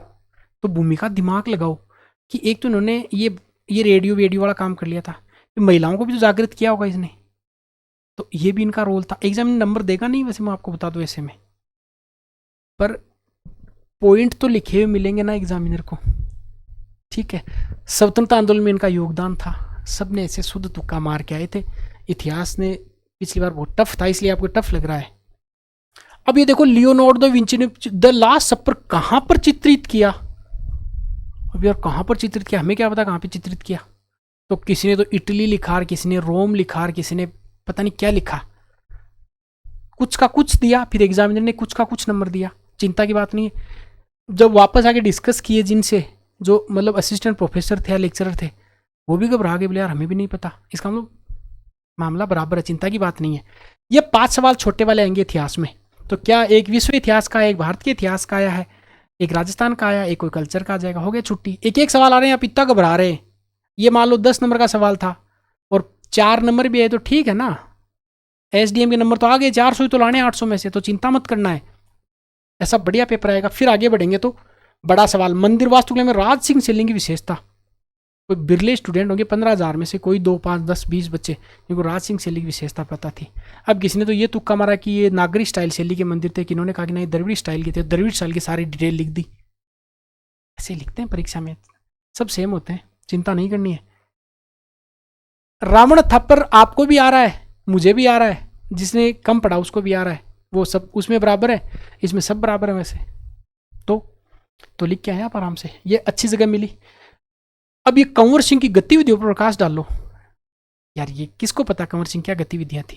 Speaker 1: तो भूमिका दिमाग लगाओ कि एक तो इन्होंने ये रेडियो वाला काम कर लिया था, महिलाओं को भी तो जागृत किया होगा इसने, तो ये भी इनका रोल था। एग्जाम में नंबर देगा नहीं वैसे, मैं आपको बता दूं ऐसे में, पर पॉइंट तो लिखे हुए मिलेंगे ना एग्जामिनर को, ठीक है। स्वतंत्रता आंदोलन में इनका योगदान था, सबने ऐसे शुद्ध तुक्का मार के आए थे। इतिहास ने पिछली बार बहुत टफ था, इसलिए आपको टफ लग रहा है। अब ये देखो, लियोनार्डो दा विंची ने द लास्ट सपर कहां पर चित्रित किया। अब यार कहां पर चित्रित किया, हमें क्या पता कहां पर चित्रित किया। तो किसी ने तो इटली लिखा, किसी ने रोम लिखा, किसी ने पता नहीं क्या लिखा, कुछ का कुछ दिया, फिर एग्जामिनर ने कुछ का कुछ नंबर दिया। चिंता की बात नहीं है। जब वापस आके डिस्कस किए जिनसे, जो मतलब असिस्टेंट प्रोफेसर थे या लेक्चरर थे, वो भी घबरा गए, बोले यार हमें भी नहीं पता। इसका मतलब मामला बराबर है, चिंता की बात नहीं है। ये 5 सवाल छोटे वाले आएंगे इतिहास में। तो क्या एक विश्व इतिहास का, एक भारत के इतिहास का आया है, एक राजस्थान का आया, एक कोई कल्चर का आ जाएगा, हो गया छुट्टी। एक एक सवाल आ रहे हैं, आप इतना घबरा रहे हैं। ये मान लो 10 नंबर का सवाल था और 4 नंबर भी आए तो ठीक है ना, SDM के नंबर तो आ गए, 400 ही तो लाने 800 में से, तो चिंता मत करना है, ऐसा बढ़िया पेपर आएगा। फिर आगे बढ़ेंगे तो बड़ा सवाल, मंदिर वास्तुकला में राज सिंह शैली की विशेषता। कोई बिरले स्टूडेंट होंगे 15,000 में से, कोई 2 5 10 20 बच्चे जिनको राज सिंह शैली की विशेषता पता थी। अब किसी ने तो ये तुक्का मारा कि ये नागरी स्टाइल शैली के मंदिर थे, किन्होंने कहा कि नहीं द्रविड़ स्टाइल के थे, द्रविड़ स्टाइल की सारी डिटेल लिख दी। ऐसे लिखते हैं परीक्षा में, सब सेम होते हैं, चिंता नहीं करनी है। रावण थप्पड़ आपको भी आ रहा है, मुझे भी आ रहा है, जिसने कम पढ़ा उसको भी आ रहा है, वो सब उसमें बराबर है, इसमें सब बराबर है वैसे। तो लिख के आए आप आराम से, ये अच्छी जगह मिली। अब ये कंवर सिंह की गतिविधियों पर प्रकाश डालो। यार ये किसको पता कंवर सिंह क्या गतिविधियां थी।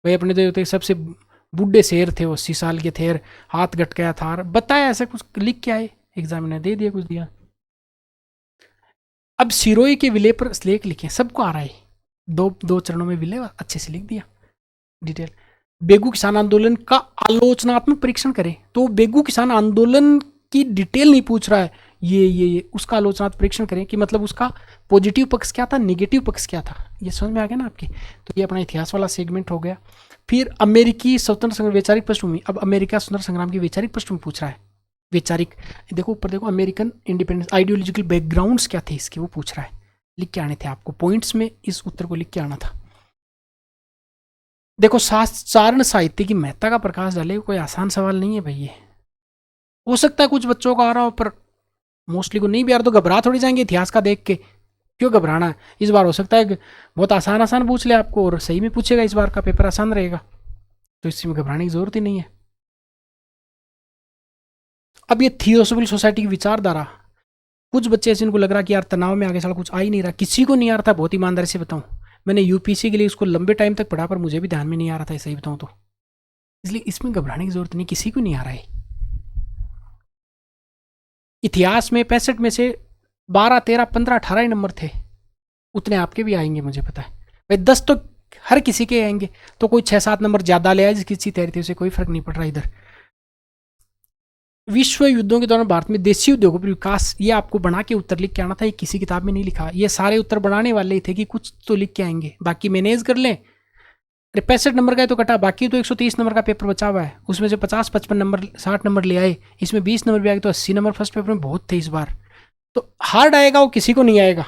Speaker 1: भाई अपने तो सबसे बूढ़े शेर थे, वो 80 साल के थे, हाथ गट गया था, बताया ऐसा कुछ लिख के आए, एग्जामिनर दे दिया कुछ दिया। अब सिरोही के विलय पर लेख लिखे, सबको आ रहा है, दो चरणों में विलय, अच्छे से लिख दिया डिटेल। बेगू किसान आंदोलन का आलोचनात्मक परीक्षण करें, तो बेगू किसान आंदोलन की डिटेल नहीं पूछ रहा है, ये उसका आलोचनात्मक परीक्षण करें कि मतलब उसका पॉजिटिव पक्ष क्या था, नेगेटिव पक्ष क्या था, ये समझ में आ गया ना आपके। तो ये अपना इतिहास वाला सेगमेंट हो गया। फिर अमेरिकी स्वतंत्र संग्राम वैचारिक पृष्ठभूमि, अब अमेरिका स्वतंत्र संग्राम की वैचारिक पृष्ठभूमि पूछ रहा है। वैचारिक देखो ऊपर देखो, अमेरिकन इंडिपेंडेंस आइडियोलॉजिकल बैकग्राउंड्स क्या थे इसके, वो पूछ रहा है, लिख के आने थे आपको पॉइंट्स में, इस उत्तर को लिख के आना था। देखो साधारण साहित्य की महत्ता का प्रकाश डाले, कोई आसान सवाल नहीं है भाई ये। हो सकता है कुछ बच्चों का आ रहा हो, पर मोस्टली को नहीं भी आ रहा, तो घबरा थोड़ी जाएंगे इतिहास का देख के, क्यों घबराना है। इस बार हो सकता है बहुत आसान आसान पूछ ले आपको, और सही में पूछेगा, इस बार का पेपर आसान रहेगा, तो इसमें घबराने की जरूरत ही नहीं है। अब ये थियोसॉफिकल सोसाइटी की विचारधारा, कुछ बच्चे ऐसे इनको लग रहा कि यार तनाव में आगे साला कुछ आ ही नहीं रहा, किसी को नहीं आ रहा था, बहुत ईमानदारी से बताऊं, मैंने UPSC के लिए उसको लंबे टाइम तक पढ़ा, पर मुझे भी ध्यान में नहीं आ रहा था, सही बताऊं तो, इसलिए इसमें घबराने की जरूरत नहीं, किसी को नहीं आ रहा है। इतिहास में 65 में से 12 13 15 18 ही नंबर थे, उतने आपके भी आएंगे मुझे पता है भाई, 10 तो हर किसी के आएंगे, तो कोई 6-7 नंबर ज्यादा ले आए जिसकी तैयारी थी उसे कोई फर्क नहीं पड़ रहा इधर। विश्व युद्धों के दौरान भारत में देशी उद्योगों पर विकास, ये आपको बना के उत्तर लिख के आना था, ये किसी किताब में नहीं लिखा, ये सारे उत्तर बनाने वाले ही थे कि कुछ तो लिख के आएंगे, बाकी मैनेज कर लें, अरे 65 नंबर का है तो कटा, बाकी तो 130 नंबर का पेपर बचा हुआ है, उसमें से 50 55 नंबर 60 नंबर ले आए, इसमें 20 नंबर भी आ गए तो 80 नंबर फर्स्ट पेपर में बहुत थे इस बार। तो हार्ड आएगा वो किसी को नहीं आएगा।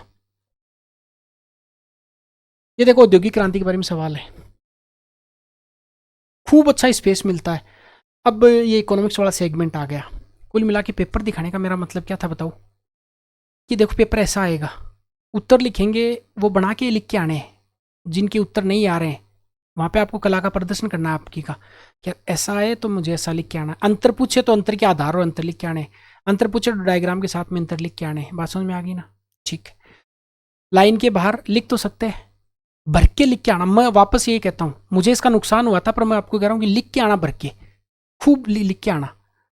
Speaker 1: ये देखो औद्योगिक क्रांति के बारे में सवाल है, खूब अच्छा स्पेस मिलता है। अब ये इकोनॉमिक्स वाला सेगमेंट आ गया। कुल मिला के पेपर दिखाने का मेरा मतलब क्या था बताओ, कि देखो पेपर ऐसा आएगा, उत्तर लिखेंगे वो बना के लिख के आने हैं, जिनके उत्तर नहीं आ रहे हैं वहाँ पे आपको कला का प्रदर्शन करना है आपकी का, क्या ऐसा है तो मुझे ऐसा लिख के आना है। अंतर पूछे तो अंतर के आधार और अंतर लिख के आने, अंतर पूछे तो डायग्राम के साथ में अंतर लिख के आने। बात समझ में आ गई ना? ठीक। लाइन के बाहर लिख तो सकते हैं, भर के लिख के आना। मैं वापस यही कहता हूँ, मुझे इसका नुकसान हुआ था, पर मैं आपको कह रहा हूँ कि लिख के आना, भर के खूब लिख के आना,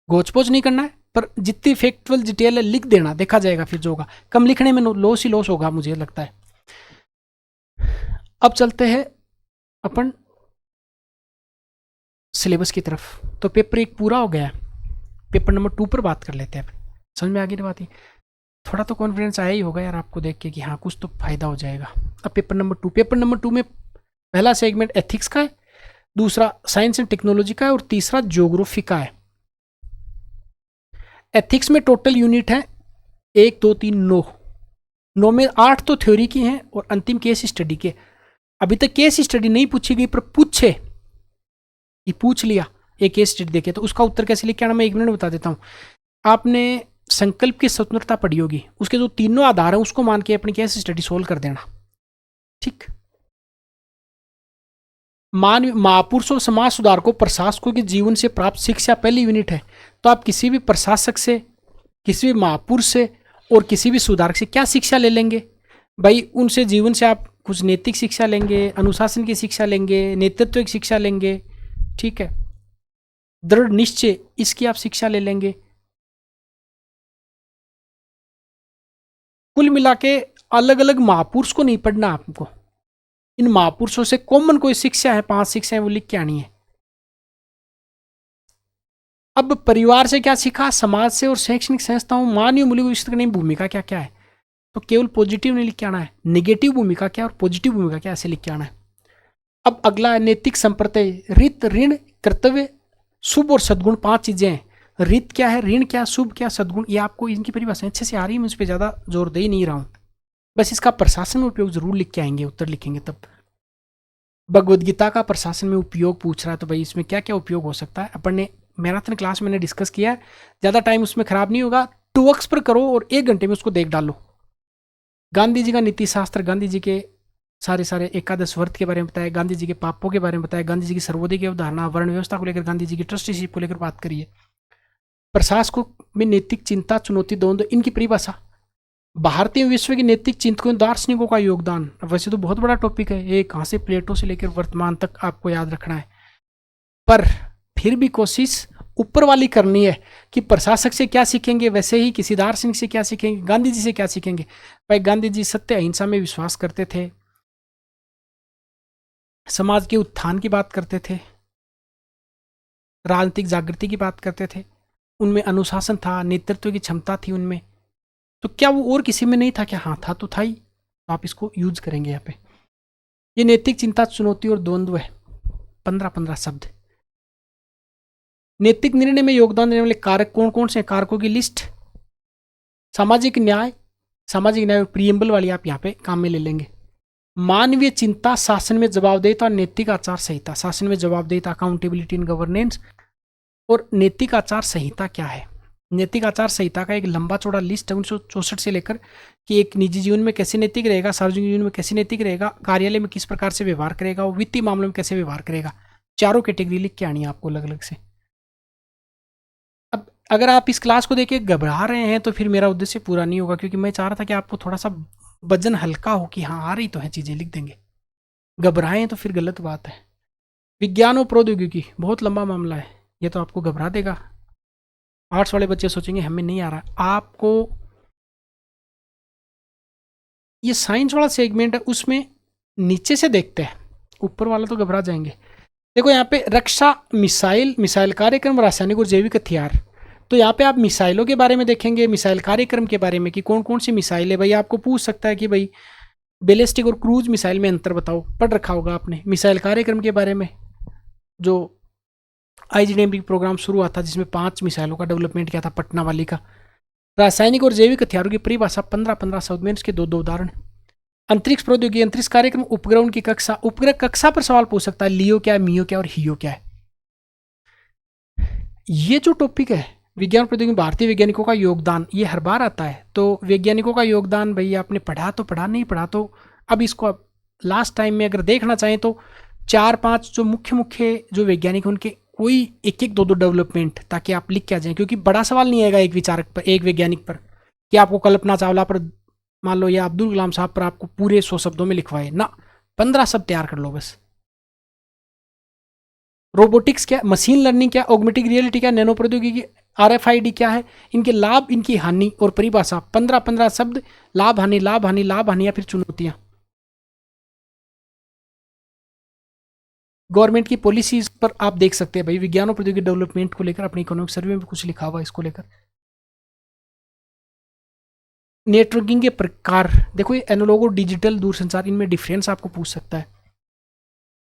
Speaker 1: गोच पोच नहीं करना है, पर जितनी फैक्चुअल डिटेल है लिख देना, देखा जाएगा फिर जो होगा। कम लिखने में लॉस ही लॉस होगा मुझे लगता है। अब चलते हैं अपन सिलेबस की तरफ। तो पेपर 1 पूरा हो गया, पेपर नंबर 2 पर बात कर लेते हैं। समझ में आ गई ना बात? थोड़ा तो कॉन्फिडेंस आया ही होगा यार आपको देख के कि हाँ कुछ तो फायदा हो जाएगा। अब पेपर नंबर 2, पेपर नंबर 2 में पहला सेगमेंट एथिक्स का है, दूसरा साइंस एंड टेक्नोलॉजी का है, और तीसरा ज्योग्राफी का है। एथिक्स में टोटल यूनिट है 1 2 3 9 में 8 तो थ्योरी की हैं और अंतिम केस स्टडी के। अभी तक केस स्टडी नहीं पूछी गई, पर पूछे ये पूछ लिया एक केस स्टडी देखे तो उसका उत्तर कैसे लिख के आना मैं 1 मिनट बता देता हूँ। आपने संकल्प की स्वतंत्रता पढ़ी होगी, उसके जो तीनों आधार हैं उसको मान के अपनी केस स्टडी सोल्व कर देना। ठीक। महापुरुषों समाज सुधारकों प्रशासकों के जीवन से प्राप्त शिक्षा पहली यूनिट है। तो आप किसी भी प्रशासक से, किसी भी महापुरुष से और किसी भी सुधारक से क्या शिक्षा ले लेंगे भाई? उनसे जीवन से आप कुछ नैतिक शिक्षा लेंगे, अनुशासन की शिक्षा लेंगे, नेतृत्व की शिक्षा लेंगे, ठीक है, दृढ़ निश्चय इसकी आप शिक्षा ले लेंगे। कुल मिला के अलग अलग महापुरुष को नहीं पढ़ना आपको, इन महापुरुषों से कॉमन कोई शिक्षा है, 5 शिक्षाएं वो लिख के आनी है। अब परिवार से क्या सीखा, समाज से और शैक्षणिक संस्थाओं मानवीय मूल्यों को विकसित करने की भूमिका क्या क्या है, तो केवल पॉजिटिव नहीं लिख के आना है, नेगेटिव भूमिका क्या और पॉजिटिव भूमिका क्या ऐसे लिख के आना है। अब अगला है नैतिक संप्रदाय, रित ऋण कर्तव्य शुभ और सद्गुण, 5 चीजें हैं। रित क्या है, ऋण क्या, शुभ क्या, सद्गुण, ये आपको इनकी परिभाषाएं अच्छे से आ रही है, मैं उस पर ज्यादा जोर दे ही नहीं रहा हूं, बस इसका प्रशासन में उपयोग जरूर लिख के आएंगे, उत्तर लिखेंगे तब। भगवद गीता का प्रशासन में उपयोग पूछ रहा है, तो भाई इसमें क्या क्या उपयोग हो सकता है अपन ने मैराथन क्लास मैंने डिस्कस किया है, ज़्यादा टाइम उसमें खराब नहीं होगा, 2x पर करो और 1 घंटे में उसको देख डालो। गांधी जी का नीति शास्त्र, गांधी जी के सारे एकादश व्रत के बारे में बताया, गांधी जी के पापों के बारे में बताया, गांधी जी की सर्वोदय की अवधारणा, वर्ण व्यवस्था को लेकर गांधी जी की ट्रस्टीशिप को लेकर बात करिए। प्रशासकों में नैतिक चिंता चुनौती द्वंद्व, इनकी परिभाषा, भारतीय विश्व के नैतिक चिंतकों दार्शनिकों का योगदान, वैसे तो बहुत बड़ा टॉपिक है ये, कहाँ से प्लेटो से लेकर वर्तमान तक आपको याद रखना है, पर फिर भी कोशिश ऊपर वाली करनी है कि प्रशासक से क्या सीखेंगे वैसे ही किसी दार्शनिक से क्या सीखेंगे, गांधी जी से क्या सीखेंगे। भाई गांधी जी सत्य अहिंसा में विश्वास करते थे, समाज के उत्थान की बात करते थे, राजनीतिक जागृति की बात करते थे, उनमें अनुशासन था, नेतृत्व की क्षमता थी उनमें, तो क्या वो और किसी में नहीं था क्या? हाँ था, तो था ही, तो आप इसको यूज करेंगे यहाँ पे। ये नैतिक चिंता चुनौती और द्वंद्व है, 15-15 शब्द। नैतिक निर्णय में योगदान देने वाले कारक कौन कौन से, कारकों की लिस्ट। सामाजिक न्याय, सामाजिक न्याय प्रियम्बल वाली आप यहाँ पे काम में ले लेंगे। मानवीय चिंता, शासन में जवाबदेहिता, नैतिक आचार संहिता, शासन में जवाबदेहिता, अकाउंटेबिलिटी इन गवर्नेंस। और नैतिक आचार संहिता क्या है? नैतिक आचार संहिता का एक लंबा चौड़ा लिस्ट है 1964 से लेकर, कि एक निजी जीवन में कैसे नैतिक रहेगा, सार्वजनिक जीवन में कैसे नैतिक रहेगा, कार्यालय में किस प्रकार से व्यवहार करेगा, और वित्तीय मामलों में कैसे व्यवहार करेगा। चारों कैटेगरी लिख के आनी है आपको अलग अलग से। अब अगर आप इस क्लास को देख के घबरा रहे हैं तो फिर मेरा उद्देश्य पूरा नहीं होगा, क्योंकि मैं चाह रहा था कि आपको थोड़ा सा वजन हल्का हो कि हाँ आ रही तो है चीज़ें, लिख देंगे। घबराएं तो फिर गलत बात है। विज्ञान और प्रौद्योगिकी बहुत लंबा मामला है, ये तो आपको घबरा देगा। आर्ट्स वाले बच्चे सोचेंगे हमें नहीं आ रहा, आपको ये साइंस वाला सेगमेंट है उसमें नीचे से देखते हैं, ऊपर वाला तो घबरा जाएंगे। देखो यहाँ पे रक्षा, मिसाइल कार्यक्रम, रासायनिक और जैविक हथियार, तो यहाँ पे आप मिसाइलों के बारे में देखेंगे, मिसाइल कार्यक्रम के बारे में कि कौन कौन सी मिसाइल है। भाई आपको पूछ सकता है कि भाई बैलिस्टिक और क्रूज मिसाइल में अंतर बताओ, पढ़ रखा होगा आपने मिसाइल कार्यक्रम के बारे में, जो आईजीडीएमडी प्रोग्राम शुरू हुआ था जिसमें 5 मिसाइलों का डेवलपमेंट किया था पटना वाली का। रासायनिक और जैविक हथियारों की परिभाषा 15-15 शब्द में, इसके दो उदाहरण। अंतरिक्ष प्रौद्योगिकी, अंतरिक्ष कार्यक्रम, उपग्रह उनकी कक्षा। उपग्रह कक्षा पर सवाल पूछ सकता है, लियो क्या है, मियो क्या है और हियो क्या है। ये जो टॉपिक है विज्ञान प्रौद्योगिकी में भारतीय वैज्ञानिकों का योगदान, ये हर बार आता है। तो वैज्ञानिकों का योगदान भाई आपने पढ़ा तो पढ़ा, नहीं पढ़ा तो अब इसको लास्ट टाइम में अगर देखना चाहें तो 4-5 जो मुख्य मुख्य जो वैज्ञानिक हैं उनके कोई एक एक दो डेवलपमेंट, ताकि आप लिख के आ जाएं, क्योंकि बड़ा सवाल नहीं आएगा एक विचारक पर, एक वैज्ञानिक पर, कि आपको कल्पना चावला पर मान लो या अब्दुल कलाम साहब पर आपको पूरे 100 शब्दों में लिखवाए ना, 15 शब्द तैयार कर लो बस। रोबोटिक्स क्या, मशीन लर्निंग क्या, ऑगमेंटेड रियलिटी क्या, नैनो प्रौद्योगिकी, आरएफआईडी क्या है, इनके लाभ, इनकी हानि और परिभाषा, 15-15 शब्द। लाभ हानि, लाभ हानि, लाभ हानि या फिर चुनौतियां। गवर्नमेंट की पॉलिसीज पर आप देख सकते हैं भाई, विज्ञान और प्रौद्योगिकी डेवलपमेंट को लेकर अपने इकोनॉमिक सर्वे में कुछ लिखा हुआ है इसको लेकर। नेटवर्किंग के प्रकार देखो, ये एनालॉग और डिजिटल दूरसंचार, इनमें डिफरेंस आपको पूछ सकता है।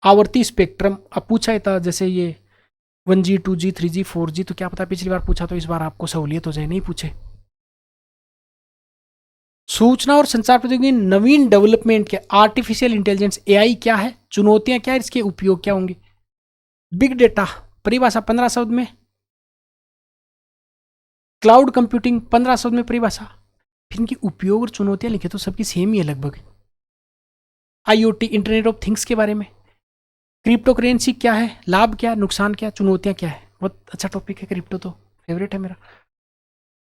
Speaker 1: आवर्ती स्पेक्ट्रम अब पूछा था, जैसे ये 1G 2G 3G 4G, तो क्या पता पिछली बार पूछा तो इस बार आपको सहूलियत हो जाए, नहीं पूछे। सूचना और संचार प्रौद्योगिकी नवीन डेवलपमेंट क्या, आर्टिफिशियल इंटेलिजेंस एआई क्या है, चुनौतियां क्या है, इसके उपयोग क्या होंगे। बिग डेटा परिभाषा 15 शब्द में। क्लाउड कंप्यूटिंग 15 शब्द में परिभाषा। फिर इनकी उपयोग और चुनौतियां लिखे तो सबकी सेम ही है लगभग। आईओटी इंटरनेट ऑफ थिंग्स के बारे में। क्रिप्टो करेंसी क्या है, लाभ क्या है, नुकसान क्या है, चुनौतियां क्या है। बहुत अच्छा टॉपिक है क्रिप्टो, तो फेवरेट है मेरा।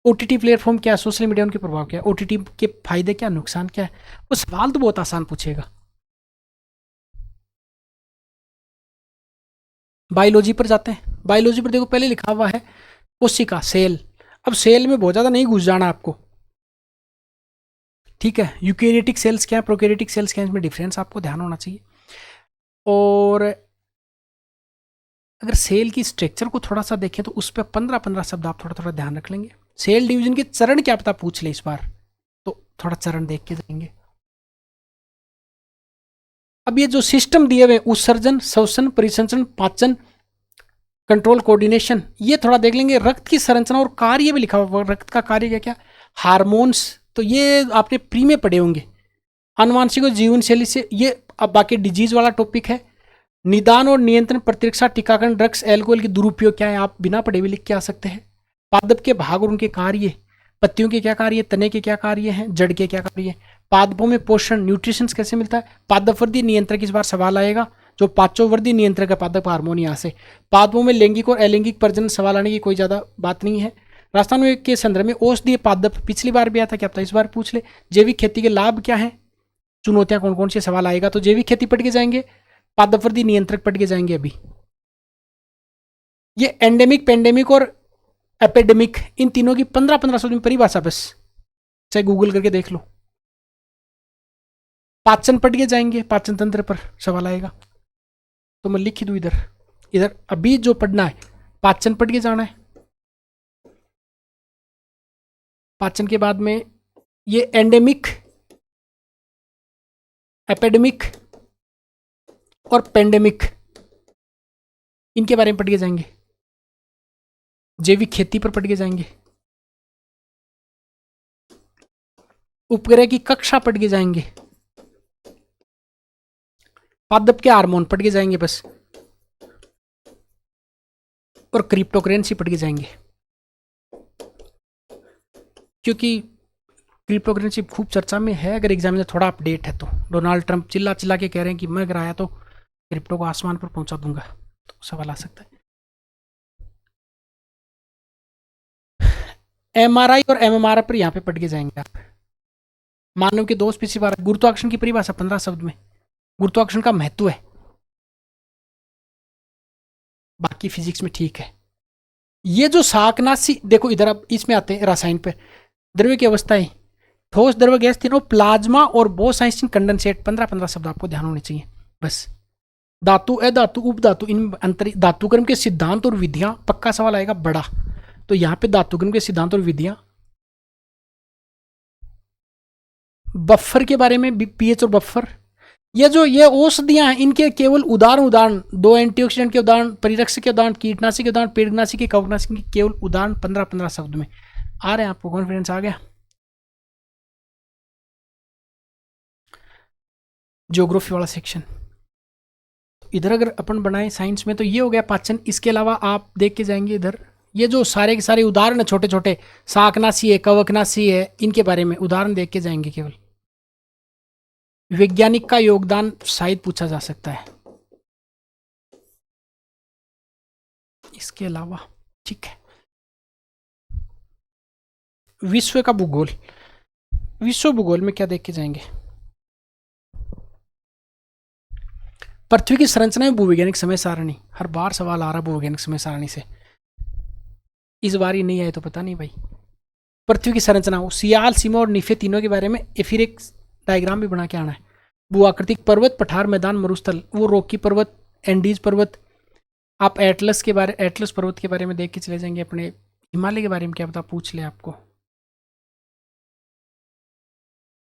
Speaker 1: ओटीटी प्लेटफॉर्म क्या है, सोशल मीडिया उनके प्रभाव क्या है, ओटीटी के फायदे क्या, नुकसान क्या है। वो सवाल तो बहुत आसान पूछेगा। बायोलॉजी पर जाते हैं। बायोलॉजी पर देखो पहले लिखा हुआ है कोशिका, सेल। अब सेल में बहुत ज़्यादा नहीं घुस जाना आपको, ठीक है। यूकेरियोटिक सेल्स क्या है, प्रोकैरियोटिक सेल्स क्या है, इसमें डिफरेंस आपको ध्यान होना चाहिए। और अगर सेल की स्ट्रक्चर को थोड़ा सा देखें तो उस पर 15-15 शब्द आप थोड़ा थोड़ा ध्यान रख लेंगे। सेल डिवीजन के चरण क्या पता पूछ ले इस बार, तो थोड़ा चरण देख के जाएंगे। अब ये जो सिस्टम दिए हुए उत्सर्जन, श्वसन, परिसंचरण, पाचन, कंट्रोल, कोऑर्डिनेशन, ये थोड़ा देख लेंगे। रक्त की संरचना और कार्य भी लिखा हुआ, रक्त का कार्य क्या क्या, हार्मोन्स, तो ये आपने प्री में पढ़े होंगे। आनुवांशिक और जीवन शैली से, ये अब बाकी डिजीज वाला टॉपिक है। निदान और नियंत्रण, प्रतिरक्षा, टीकाकरण, ड्रग्स, एल्कोहल की दुरुपयोग क्या है, आप बिना पढ़े भी लिख के आ सकते हैं। पादप के भाग और उनके कार्य, पत्तियों के क्या कार्य, तने के क्या कार्य हैं, जड़ के क्या कार्य हैं। पादपों में पोषण, न्यूट्रिशन कैसे मिलता है। पादपवर्धी नियंत्रक, इस बार सवाल आएगा, जो पाचोवर्धी नियंत्रक है पादप हार्मोन, यहाँ से। पादपों में लैंगिक और अलैंगिक प्रजनन, सवाल आने की कोई ज़्यादा बात नहीं है। राजस्थान के संदर्भ में औषधीय पादप पिछली बार भी आया था, क्या पता इस बार पूछ ले। जैविक खेती के लाभ क्या है, चुनौतियां कौन कौन सी, सवाल आएगा। तो जैविक खेती पढ़ के जाएंगे, पादपवर्धी नियंत्रक पढ़ के जाएंगे। अभी ये एंडेमिक, पेंडेमिक और एपिडेमिक, इन तीनों की 15-15 शब्द में परिभाषा बस, चाहे गूगल करके देख लो। पाचन पढ़ के जाएंगे, पाचन तंत्र पर सवाल आएगा, तो मैं लिख ही दूं इधर। इधर अभी जो पढ़ना है पाचन पढ़ के जाना है। पाचन के बाद में ये एंडेमिक, एपिडेमिक और पेंडेमिक, इनके बारे में पढ़ के जाएंगे। जैविक खेती पर पढ़ के जाएंगे। उपग्रह की कक्षा पढ़ के जाएंगे। पादप के हार्मोन पढ़ के जाएंगे बस, और क्रिप्टो करेंसी पढ़ के जाएंगे, क्योंकि क्रिप्टो करेंसी खूब चर्चा में है। अगर एग्जाम में थोड़ा अपडेट है तो डोनाल्ड ट्रंप चिल्ला चिल्ला के कह रहे हैं कि मैं अगर आया तो क्रिप्टो को आसमान पर पहुंचा दूंगा, तो सवाल आ सकता है। एमआरआई और एमएमआर पर यहाँ पे पढ़ के जाएंगे आप। मानव के दोष पिछली बार। गुरुत्वाकर्षण की परिभाषा 15 शब्द में, गुरुत्वाकर्षण का महत्व है, बाकी फिजिक्स में ठीक है। ये जो शाकनाशी देखो, इधर अब इसमें आते हैं रासायन पे। द्रव्य की अवस्थाएं, ठोस, द्रव, गैस, तीनों, प्लाज्मा और बोस-आइंस्टीन कंडेंसेट, 15-15 शब्द आपको ध्यान होने चाहिए बस। धातु, अधातु, उपधातु, इन अंतर, धातुक्रम के सिद्धांत और विधियां, पक्का सवाल आएगा बड़ा, तो यहाँ पे धातुक्रम के सिद्धांत और विधियां बफर के बारे में, पीएच और बफर, ये औषधियां हैं, इनके केवल उदाहरण 2 एंटीऑक्सीडेंट के उदाहरण, परिरक्षक के उदाहरण, कीटनाशी के उदाहरण, पेड़नाशी के, कवकनाशी के केवल उदाहरण 15-15 शब्द में। आ रहे हैं आपको, कॉन्फिडेंस आ गया? ज्योग्राफी वाला सेक्शन इधर अगर अपन बनाए साइंस में तो ये हो गया पाचन। इसके अलावा आप देख के जाएंगे इधर, ये जो सारे के सारे उदाहरण है छोटे छोटे, शाकनाशी है, कवकनाशी है, इनके बारे में उदाहरण देख के जाएंगे केवल। वैज्ञानिक का योगदान शायद पूछा जा सकता है इसके अलावा, ठीक है। विश्व का भूगोल, विश्व भूगोल में क्या देख के जाएंगे? पृथ्वी की संरचना में भूवैज्ञानिक समय सारणी, हर बार सवाल आ रहा भूवैज्ञानिक समय सारणी से, इस बार ही नहीं आए तो पता नहीं भाई। पृथ्वी की संरचना, सियाल, सीमा और निफे तीनों के बारे में फिर एक डायग्राम भी बना के आना है। भूआकृतिक पर्वत, पठार, मैदान, मरुस्थल, वो रॉकी पर्वत, एंडीज पर्वत, आप एटलस पर्वत के बारे में देख के चले जाएंगे। अपने हिमालय के बारे में क्या पता पूछ ले आपको।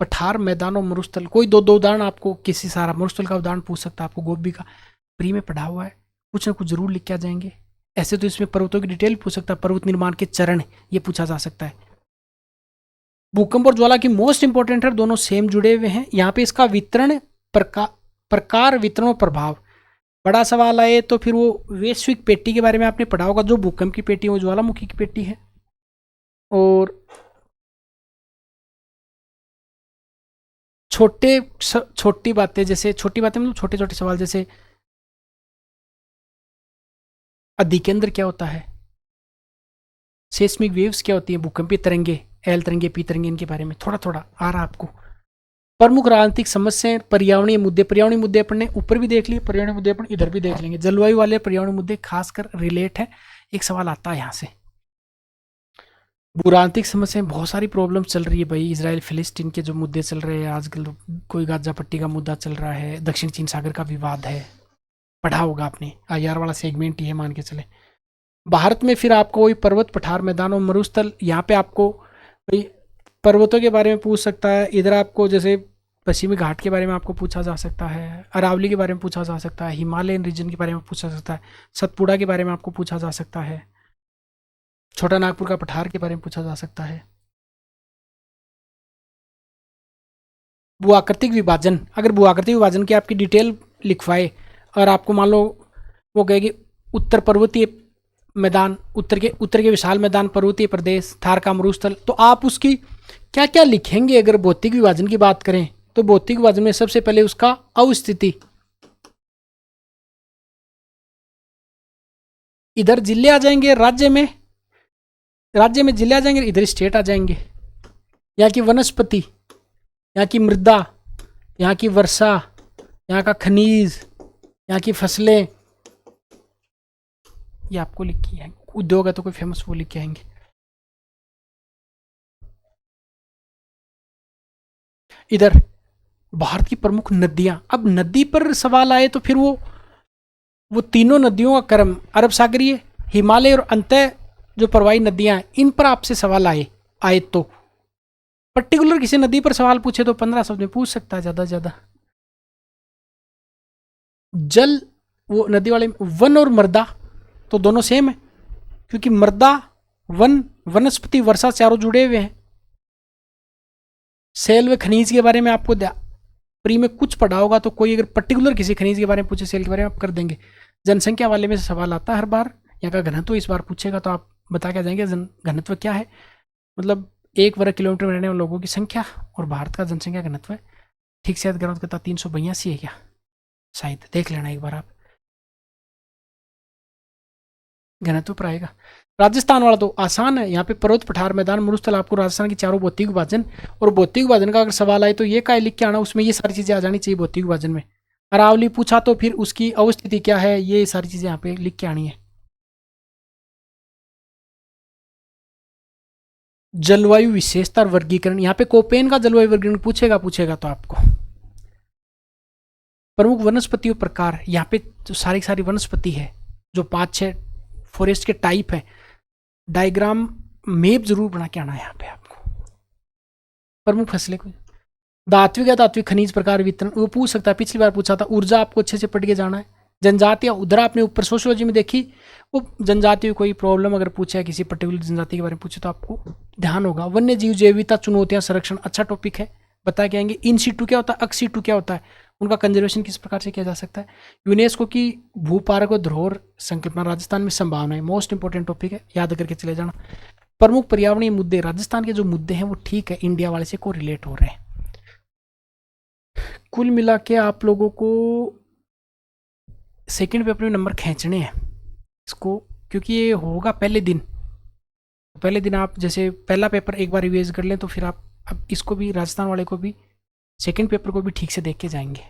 Speaker 1: पठार, मैदान और मरुस्थल, कोई दो उदाहरण आपको किसी सारा, मरुस्थल का उदाहरण पूछ सकता है आपको, गोभी का प्री में पढ़ा हुआ है, कुछ ना कुछ जरूर लिख के आ जाएंगे। ऐसे तो इसमें पर्वतों की डिटेल पूछ सकता है, पर्वत निर्माण के चरण ये पूछा जा सकता है। भूकंप और ज्वाला की मोस्ट इंपॉर्टेंट है, दोनों सेम जुड़े हुए हैं। यहाँ पे इसका वितरण, प्रकार, वितरण और प्रभाव बड़ा सवाल आए तो फिर वो वैश्विक पेटी के बारे में आपने पढ़ा होगा, जो भूकंप की पेटी है वो ज्वालामुखी की पेटी है। और छोटी बातें, जैसे छोटी बातें मतलब छोटे छोटे सवाल, जैसे अधिकेंद्र क्या होता है, सेस्मिक वेव्स क्या होती है, भूकंपीय तरंगे, एल तरंगे, पी तरंगे, इनके बारे में थोड़ा थोड़ा आ रहा आपको। प्रमुख राजनीतिक समस्याएं, पर्यावरणीय मुद्दे अपन ने ऊपर भी देख लिए, पर्यावरणीय मुद्दे अपन इधर भी देख लेंगे। जलवायु वाले पर्यावरणीय मुद्दे खासकर रिलेट है, एक सवाल आता है यहाँ से। भूराजनीतिक समस्याएं, बहुत सारी प्रॉब्लम चल रही है भाई, इसराइल फिलिस्तीन के जो मुद्दे चल रहे हैं आजकल, कोई गाजा पट्टी का मुद्दा चल रहा है, दक्षिण चीन सागर का विवाद है, पढ़ा होगा आपने, आईआर वाला सेगमेंट ही है मान के चले। भारत में फिर आपको वही पर्वत, पठार, मैदान और मरुस्थल, यहाँ पे आपको भाई पर्वतों के बारे में पूछ सकता है। इधर आपको जैसे पश्चिमी घाट के बारे में आपको पूछा जा सकता है, अरावली के बारे में पूछा जा सकता है, हिमालयन रीजन के बारे में पूछा जा सकता है, सतपुड़ा के बारे में आपको पूछा जा सकता है, छोटा नागपुर का पठार के बारे में पूछा जा सकता है। भूआकृतिक विभाजन, अगर भूआकृतिक विभाजन की आपकी डिटेल लिखवाए और आपको मान लो वो कहेगी उत्तर पर्वतीय मैदान, उत्तर के विशाल मैदान, पर्वतीय प्रदेश, थार का मरुस्थल, तो आप उसकी क्या क्या लिखेंगे? अगर भौतिक विभाजन की बात करें तो भौतिक विभाजन में सबसे पहले उसका अवस्थिति, इधर जिले आ जाएंगे, राज्य में जिले आ जाएंगे, इधर स्टेट आ जाएंगे। यहाँ की वनस्पति, यहाँ की मृदा, यहाँ की वर्षा, यहाँ का खनिज, यहाँ की फसलें, ये आपको लिख के आएंगे। उद्योग है तो कोई फेमस वो लिख के आएंगे। इधर भारत की प्रमुख नदियां, अब नदी पर सवाल आए तो फिर वो तीनों नदियों का क्रम, अरब सागरीय, हिमालय और अंतः जो प्रवाही नदियां हैं, इन पर आपसे सवाल आए तो पर्टिकुलर किसी नदी पर सवाल पूछे तो 15 शब्द में पूछ सकता है ज्यादा से ज्यादा। जल, वो नदी वाले, वन और मृदा तो दोनों सेम है, क्योंकि मृदा, वन, वनस्पति, वर्षा चारों जुड़े हुए हैं। सेल व खनिज के बारे में आपको प्री में कुछ पढ़ा होगा, तो कोई अगर पर्टिकुलर किसी खनिज के बारे में पूछे, सेल के बारे में आप कर देंगे। जनसंख्या वाले में से सवाल आता है हर बार, यहाँ का घनत्व इस बार पूछेगा तो आप बता के जाएंगे घनत्व क्या है, मतलब 1 वर्ग किलोमीटर में रहने वाले लोगों की संख्या और भारत का जनसंख्या घनत्व है। ठीक से याद करो कहता 382 है क्या, शायद देख लेना एक बार आप, घनत्व पर आएगा। राजस्थान वाला तो आसान है, यहाँ पे पर्वत, पठार, मैदान, मरुस्थल, आपको राजस्थान की चारों भौतिक विभाजन, और भौतिक विभाजन का अगर सवाल आए तो ये क्या लिख के आना, उसमें ये सारी चीजें आ जानी चाहिए भौतिक विभाजन में। अरावली पूछा तो फिर उसकी अवस्थिति क्या है, ये सारी चीजें यहाँ पे लिख के आनी है। जलवायु विशेषता और वर्गीकरण, यहाँ पे कोपेन का जलवायु वर्गीकरण पूछेगा तो आपको। प्रमुख वनस्पतियों प्रकार, यहाँ पे जो सारी वनस्पति है, जो 5-6 फॉरेस्ट के टाइप है, डायग्राम मैप जरूर बना के आना है यहाँ पे आपको। प्रमुख फसलें, धात्विक या धात्विक खनिज प्रकार वितरण वो पूछ सकता है, पिछली बार पूछा था। ऊर्जा आपको अच्छे से पढ़ के जाना है। जनजाति या उधर आपने ऊपर सोशियोलॉजी में देखी, वो जनजाति में कोई प्रॉब्लम अगर पूछा है किसी पर्टिकुलर जनजाति के बारे में पूछे तो आपको ध्यान होगा। वन्य जीव जैव विविधता चुनौतियां संरक्षण अच्छा टॉपिक है, बता के आएंगे। इन सीटू क्या होता है, अक्स सीटू क्या होता है, उनका कंजर्वेशन किस प्रकार से किया जा सकता है। यूनेस्को की भूपारक और धरोहर संकल्पना राजस्थान में संभावना है, मोस्ट इंपॉर्टेंट टॉपिक है, याद करके चले जाना। प्रमुख पर्यावरणीय मुद्दे, राजस्थान के जो मुद्दे हैं वो ठीक है, इंडिया वाले से को रिलेट हो रहे हैं। कुल मिला के आप लोगों को सेकंड पेपर में नंबर खींचने हैं इसको, क्योंकि ये होगा पहले दिन। पहले दिन आप जैसे पहला पेपर एक बार रिवाइज कर लें तो फिर आप अब इसको भी, राजस्थान वाले को भी, सेकंड पेपर को भी ठीक से देख के जाएंगे।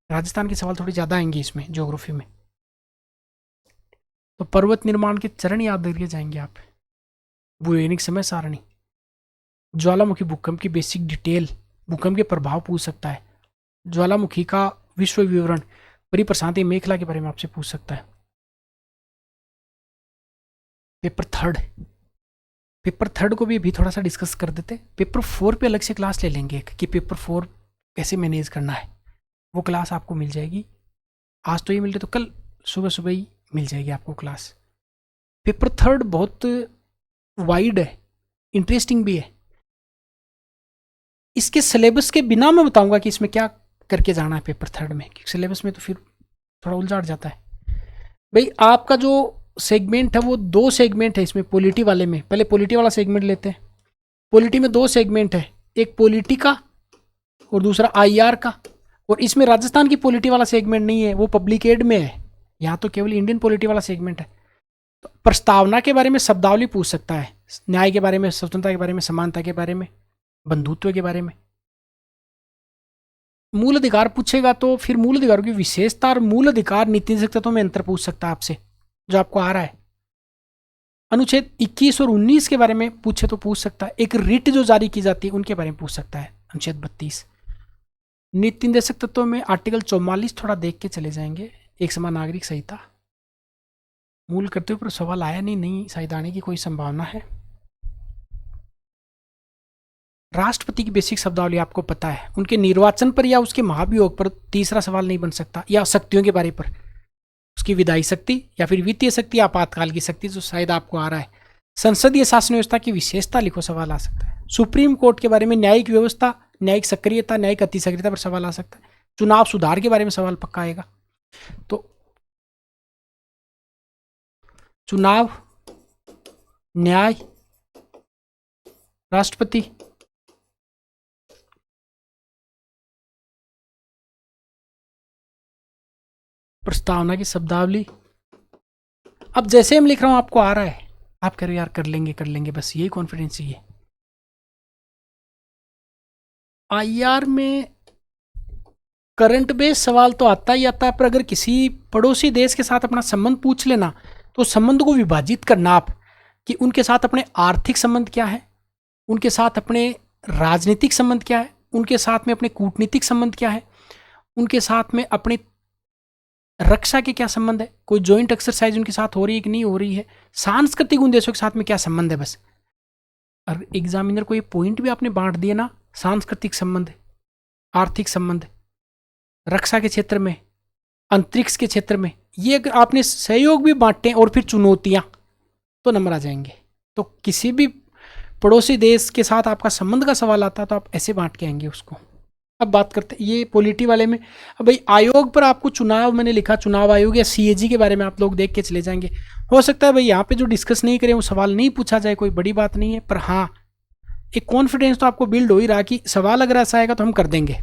Speaker 1: राजस्थान के सवाल थोड़े ज़्यादा आएंगे इसमें ज्योग्राफी में। तो पर्वत निर्माण के चरण याद करके जाएंगे आप। भूगोलिक समय सारणी, ज्वालामुखी भूकंप की बेसिक डिटेल, भूकंप के प्रभाव पूछ सकता है। ज्वालामुखी का विश्व विवरण, परिप्रशांतीय मेखला के बारे में आपसे पूछ सकता है। पेपर थर्ड को भी अभी थोड़ा सा डिस्कस कर देते। पेपर 4 पे अलग से क्लास ले लेंगे कि पेपर 4 कैसे मैनेज करना है, वो क्लास आपको मिल जाएगी। आज तो ये मिल रही तो कल सुबह सुबह ही मिल जाएगी आपको क्लास। पेपर थर्ड बहुत वाइड है, इंटरेस्टिंग भी है। इसके सिलेबस के बिना मैं बताऊंगा कि इसमें क्या करके जाना है पेपर थर्ड में, क्योंकि सिलेबस में तो फिर थोड़ा उलझाट जाता है। भाई आपका जो सेगमेंट है वो 2 सेगमेंट है इसमें पॉलिटी वाले में। पहले पॉलिटी वाला सेगमेंट लेते हैं। पॉलिटी में 2 सेगमेंट है, एक पॉलिटी का और दूसरा आईआर का। और इसमें राजस्थान की पॉलिटी वाला सेगमेंट नहीं है, वो पब्लिक एड में है। यहाँ तो केवल इंडियन पॉलिटी वाला सेगमेंट है। तो प्रस्तावना के बारे में शब्दावली पूछ सकता है, न्याय के बारे में, स्वतंत्रता के बारे में, समानता के बारे में, बंधुत्व के बारे में। मूल अधिकार पूछेगा तो फिर मूल अधिकारों की विशेषता और मूल अधिकार नीति तत्वों में अंतर पूछ सकता है आपसे, जो आपको आ रहा है। अनुच्छेद 21 और 19 के बारे में पूछे तो पूछ सकता है। एक रिट जो जारी की जाती है उनके बारे में पूछ सकता है, अनुच्छेद 32। नीति निर्देशक तत्वों में आर्टिकल 44 थोड़ा देख के चले जाएंगे। एक समान नागरिक संहिता, मूल कर्तव्य पर सवाल आया नहीं शायद आने की कोई संभावना है। राष्ट्रपति की बेसिक शब्दावली आपको पता है, उनके निर्वाचन पर या उसके महाभियोग पर तीसरा सवाल नहीं बन सकता, या शक्तियों के बारे पर, उसकी विधायी शक्ति या फिर वित्तीय शक्ति, आपातकाल की शक्ति, जो शायद आपको आ रहा है। संसदीय शासन व्यवस्था की विशेषता लिखो, सवाल आ सकता है। सुप्रीम कोर्ट के बारे में, न्यायिक व्यवस्था, न्यायिक सक्रियता, न्यायिक अति सक्रियता पर सवाल आ सकता है। चुनाव सुधार के बारे में सवाल पक्का आएगा। तो चुनाव, न्याय, राष्ट्रपति, प्रस्तावना की शब्दावली। अब जैसे हम लिख रहा हूं आपको आ रहा है, आप कह रहे यार कर लेंगे, बस यही कॉन्फिडेंस ही है। आईआर में करंट बेस सवाल तो आता ही आता है, पर अगर किसी पड़ोसी देश के साथ अपना संबंध पूछ लेना तो संबंध को विभाजित करना आप, कि उनके साथ अपने आर्थिक संबंध क्या है, उनके साथ अपने राजनीतिक संबंध क्या है, उनके साथ में अपने कूटनीतिक संबंध क्या है, उनके साथ में अपने रक्षा के क्या संबंध है, कोई जॉइंट एक्सरसाइज उनके साथ हो रही है कि नहीं हो रही है, सांस्कृतिक उन देशों के साथ में क्या संबंध है। बस और एग्जामिनर को ये पॉइंट भी आपने बांट दिए ना, सांस्कृतिक संबंध, आर्थिक संबंध, रक्षा के क्षेत्र में, अंतरिक्ष के क्षेत्र में, ये अगर आपने सहयोग भी बांटे और फिर चुनौतियां, तो नंबर आ जाएंगे। तो किसी भी पड़ोसी देश के साथ आपका संबंध का सवाल आता है तो आप ऐसे बांट के आएंगे उसको। अब बात करते हैं ये पॉलिटी वाले में। अब भाई आयोग पर आपको चुनाव, मैंने लिखा चुनाव आयोग या सीएजी के बारे में आप लोग देख के चले जाएंगे। हो सकता है भाई यहाँ पे जो डिस्कस नहीं करें वो सवाल नहीं पूछा जाए, कोई बड़ी बात नहीं है, पर हाँ एक कॉन्फिडेंस तो आपको बिल्ड हो ही रहा कि सवाल अगर ऐसा आएगा तो हम कर देंगे।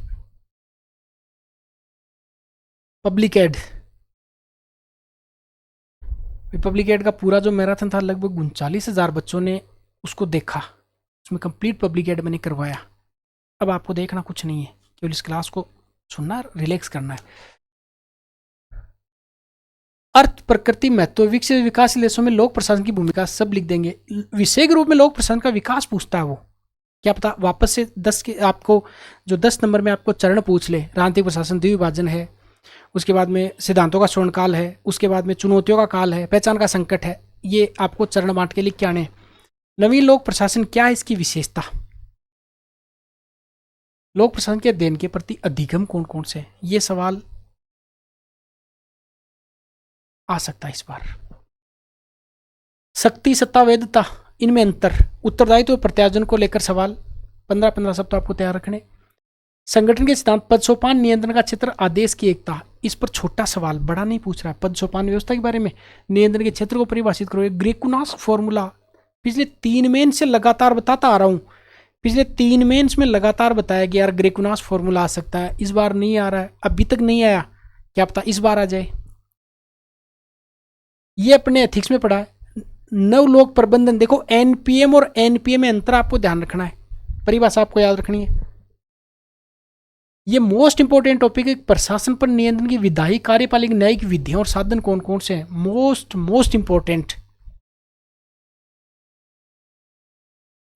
Speaker 1: पब्लिक एड, पब्लिक एड का पूरा जो मैराथन था लगभग 39,000 बच्चों ने उसको देखा, उसमें कंप्लीट पब्लिक एड मैंने करवाया। अब आपको देखना कुछ नहीं है, केवल इस क्लास को सुनना, रिलैक्स करना है। अर्थ, प्रकृति, महत्व, विकसित विकासशील देशों में लोक प्रशासन की भूमिका, सब लिख देंगे। विषय के रूप में लोक प्रशासन का विकास पूछता है वो, क्या पता वापस से 10 के आपको जो 10 नंबर में आपको चरण पूछ ले। राजनीतिक प्रशासन द्विविभाजन है, उसके बाद में सिद्धांतों का स्वर्णकाल है, उसके बाद में चुनौतियों का काल है, पहचान का संकट है, ये आपको चरण बांट के लिख के आने। नवीन लोक प्रशासन क्या है, इसकी विशेषता, लोक प्रशासन के अध्ययन के प्रति अधिगम कौन कौन से हैं? ये सवाल आ सकता है इस बार। शक्ति, सत्ता, वैधता, इनमें अंतर, उत्तरदायित्व और प्रत्यायोजन को लेकर सवाल 15-15 शब्द आपको तैयार रखने। संगठन के सिद्धांत, पद सोपान, नियंत्रण का क्षेत्र, आदेश की एकता, इस पर छोटा सवाल, बड़ा नहीं पूछ रहा है। पद सोपान व्यवस्था के बारे में, नियंत्रण के क्षेत्र को परिभाषित करो। ग्रेकुनास फॉर्मूला पिछले 3 मेंस से लगातार बताता आ रहा हूं, पिछले 3 मेंस में लगातार बताया गया यार ग्रेकुनास फॉर्मूला आ सकता है, इस बार नहीं आ रहा है, अभी तक नहीं आया, क्या पता इस बार आ जाए। ये अपने एथिक्स में पढ़ा है। नवलोक प्रबंधन, देखो एनपीएम और एनपीए में अंतर आपको ध्यान रखना है, परिभाषा आपको याद रखनी है। ये मोस्ट इंपोर्टेंट टॉपिक है। प्रशासन पर नियंत्रण की विधायी, कार्यपालिक, न्यायिक विधियां और साधन कौन कौन से हैं, मोस्ट इंपोर्टेंट।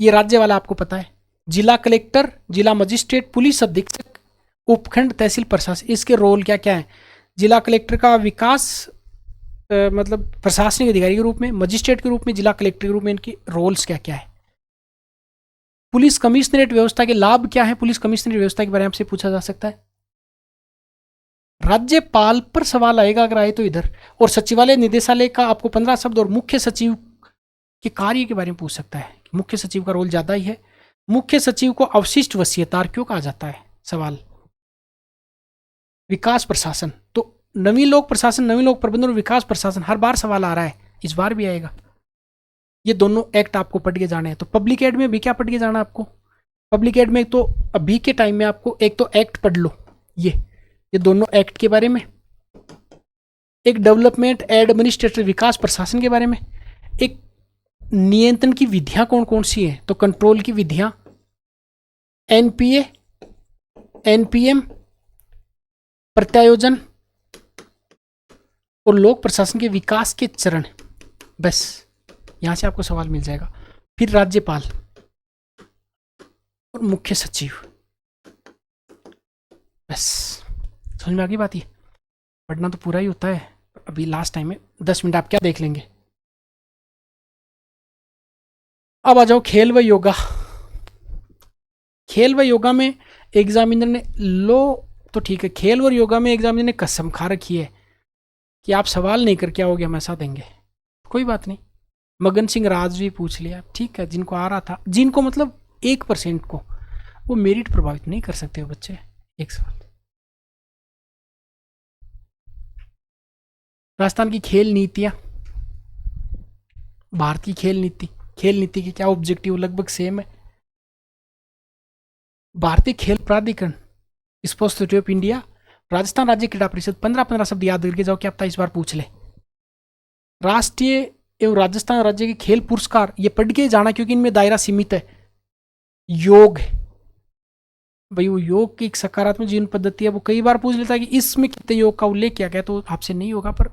Speaker 1: ये राज्य वाला आपको पता है। जिला कलेक्टर, जिला मजिस्ट्रेट, पुलिस अधीक्षक, उपखंड, तहसील प्रशासन, इसके रोल क्या क्या है। जिला कलेक्टर का विकास मतलब प्रशासनिक अधिकारी के रूप में, मजिस्ट्रेट के रूप में, जिला कलेक्टर के रूप में इनकी रोल्स क्या क्या है। पुलिस कमिश्नरेट व्यवस्था के लाभ क्या है, पुलिस कमिश्नरेट व्यवस्था के बारे में आपसे पूछा जा सकता है। राज्यपाल पर सवाल आएगा अगर आए तो इधर। और सचिवालय निदेशालय का आपको 15 शब्द, और मुख्य सचिव के कार्य के बारे में पूछ सकता है। मुख्य सचिव का रोल ज्यादा ही है। मुख्य सचिव को अवशिष्ट वसीयतार क्यों कहा जाता है, सवाल। विकास प्रशासन, तो नवीन लोक प्रशासन, नवीन लोक प्रबंधन और विकास प्रशासन हर बार सवाल आ रहा है, इस बार भी आएगा। ये दोनों एक्ट आपको पढ़ के जाने हैं। तो पब्लिक एड में भी क्या पढ़ के जाना आपको, पब्लिक एड में तो अभी के टाइम में आपको एक तो एक्ट पढ़ लो, ये दोनों एक्ट के बारे में, एक डेवलपमेंट एडमिनिस्ट्रेटिव विकास प्रशासन के बारे में, एक नियंत्रण की विधियां कौन कौन सी है, तो कंट्रोल की विधियां, एनपीए, एनपीएम, प्रत्यायोजन और लोक प्रशासन के विकास के चरण। बस यहां से आपको सवाल मिल जाएगा। फिर राज्यपाल और मुख्य सचिव, बस समझ में आ गई बात। ये पढ़ना तो पूरा ही होता है, अभी लास्ट टाइम में 10 मिनट आप क्या देख लेंगे। अब आ जाओ खेल व योगा। खेल व योगा में एग्जामिनर ने लो तो ठीक है, खेल व योगा में एग्जामिनर ने कसम खा रखी है कि आप सवाल नहीं करके आओगे हम ऐसा देंगे। कोई बात नहीं, मगन सिंह राज भी पूछ लिया, ठीक है, जिनको आ रहा था, जिनको मतलब 1% को, वो मेरिट प्रभावित नहीं कर सकते हो बच्चे। एक सवाल, राजस्थान की खेल नीतियां, भारत की खेल नीति के क्या ऑब्जेक्टिव लगभग सेम है। भारतीय खेल प्राधिकरण, sports authority of India, Rajasthan राज्य क्रीड़ा परिषद, 15-15 शब्द याद करके जाओ, क्या पता इस बार पूछ ले। राष्ट्रीय एवं राजस्थान राज्य के खेल पुरस्कार, ये पढ़ के जाना क्योंकि इनमें दायरा सीमित है। योग, भाई वो योग की एक सकारात्मक जीवन पद्धति है, वो कई बार पूछ लेता है कि इसमें कितने योग का उल्लेख किया गया, तो आपसे नहीं होगा। पर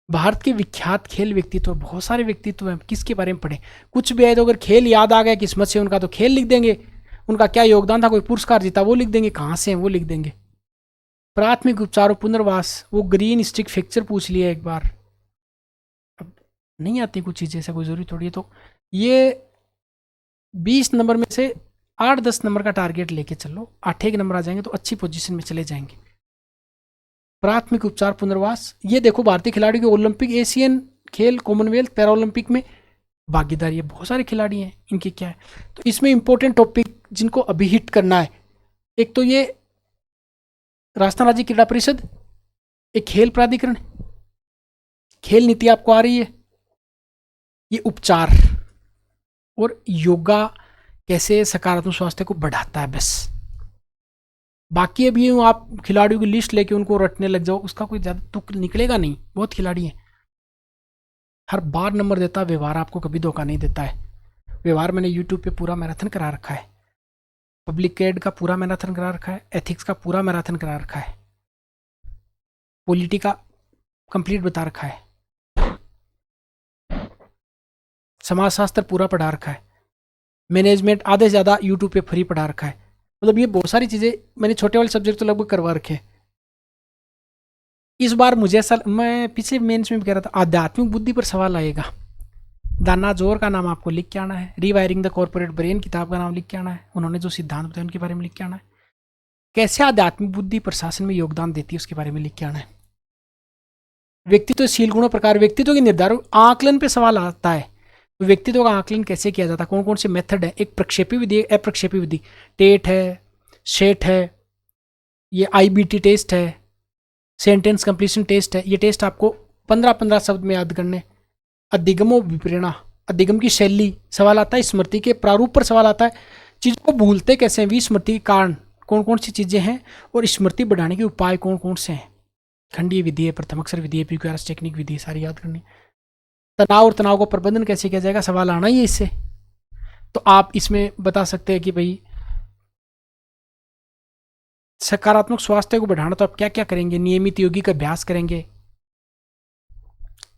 Speaker 1: भारत के विख्यात खेल व्यक्तित्व, बहुत सारे व्यक्तित्व हैं, किसके बारे में पढ़े, कुछ भी है तो अगर खेल याद आ गया किस्मत से उनका, तो खेल लिख देंगे, उनका क्या योगदान था, कोई पुरस्कार जीता वो लिख देंगे, कहाँ से हैं वो लिख देंगे। प्राथमिक उपचार और पुनर्वास, वो ग्रीन स्टिक फ्रैक्चर पूछ लिया एक बार, अब नहीं आती कुछ चीज़ें, ऐसा कोई जरूरी थोड़ी है। तो ये 20 नंबर में से 8-10 नंबर का टारगेट लेके चलो, 8 नंबर आ जाएंगे तो अच्छी पोजीशन में चले जाएंगे। प्राथमिक उपचार, पुनर्वास, ये देखो भारतीय खिलाड़ियों के ओलंपिक, एशियन खेल, कॉमनवेल्थ, पैरा ओलंपिक में भागीदारी है, बहुत सारे खिलाड़ी हैं, इनकी क्या है। तो इसमें इंपॉर्टेंट टॉपिक जिनको अभी हिट करना है, एक तो ये राजस्थान राज्य क्रीड़ा परिषद, एक खेल प्राधिकरण, खेल नीति आपको आ रही है, ये उपचार और योगा कैसे सकारात्मक स्वास्थ्य को बढ़ाता है, बस। बाकी अभी आप खिलाड़ियों की लिस्ट लेके उनको रटने लग जाओ, उसका कोई ज़्यादा तुक निकलेगा नहीं, बहुत खिलाड़ी हैं। हर बार नंबर देता है व्यवहार, आपको कभी धोखा नहीं देता है। व्यवहार मैंने यूट्यूब पे पूरा मैराथन करा रखा है, पब्लिक एड का पूरा मैराथन करा रखा है, एथिक्स का पूरा मैराथन करा रखा है, पॉलिटी का कंप्लीट बता रखा है, समाजशास्त्र पूरा पढ़ा रखा है, मैनेजमेंट आधे से ज़्यादा यूट्यूब पे फ्री पढ़ा रखा है। मतलब ये बहुत सारी चीज़ें मैंने छोटे वाले सब्जेक्ट तो लगभग करवा रखे हैं। इस बार मुझे ऐसा, मैं पिछले मेंस में भी कह रहा था, आध्यात्मिक बुद्धि पर सवाल आएगा, दानाजोर का नाम आपको लिख के आना है। रीवायरिंग द कॉर्पोरेट ब्रेन किताब का नाम लिख के आना है। उन्होंने जो सिद्धांत बताए उनके बारे में लिख के आना है। कैसे आध्यात्मिक बुद्धि प्रशासन में योगदान देती है उसके बारे में लिख के आना है। व्यक्तित्वशील गुणों प्रकार व्यक्तित्व के निर्धारण आकलन पे सवाल आता है। तो व्यक्तित्व का आकलन कैसे किया जाता है, कौन कौन से मेथड है। एक प्रक्षेपी विधि, अप्रक्षेपी विधि, टेट है, शेट है, ये IBT टेस्ट है, सेंटेंस कंप्लीशन टेस्ट है। ये टेस्ट आपको 15-15 शब्द में याद करने। अधिगमो विप्रेरणा, अधिगम की शैली सवाल आता है। स्मृति के प्रारूप पर सवाल आता है। चीज़ों को भूलते कैसे हैं, विस्मृति के कारण कौन कौन सी चीज़ें हैं और स्मृति बढ़ाने के उपाय कौन कौन से हैं। खंडीय विधि है, प्रथम अक्षर विधि है, PQRS टेक्निक विधि है, सारी याद करनी। तनाव और तनाव का प्रबंधन कैसे किया जाएगा, सवाल आना ही है इससे। तो आप इसमें बता सकते हैं कि भाई सकारात्मक स्वास्थ्य को बढ़ाना तो आप क्या क्या करेंगे। नियमित योगिक अभ्यास करेंगे,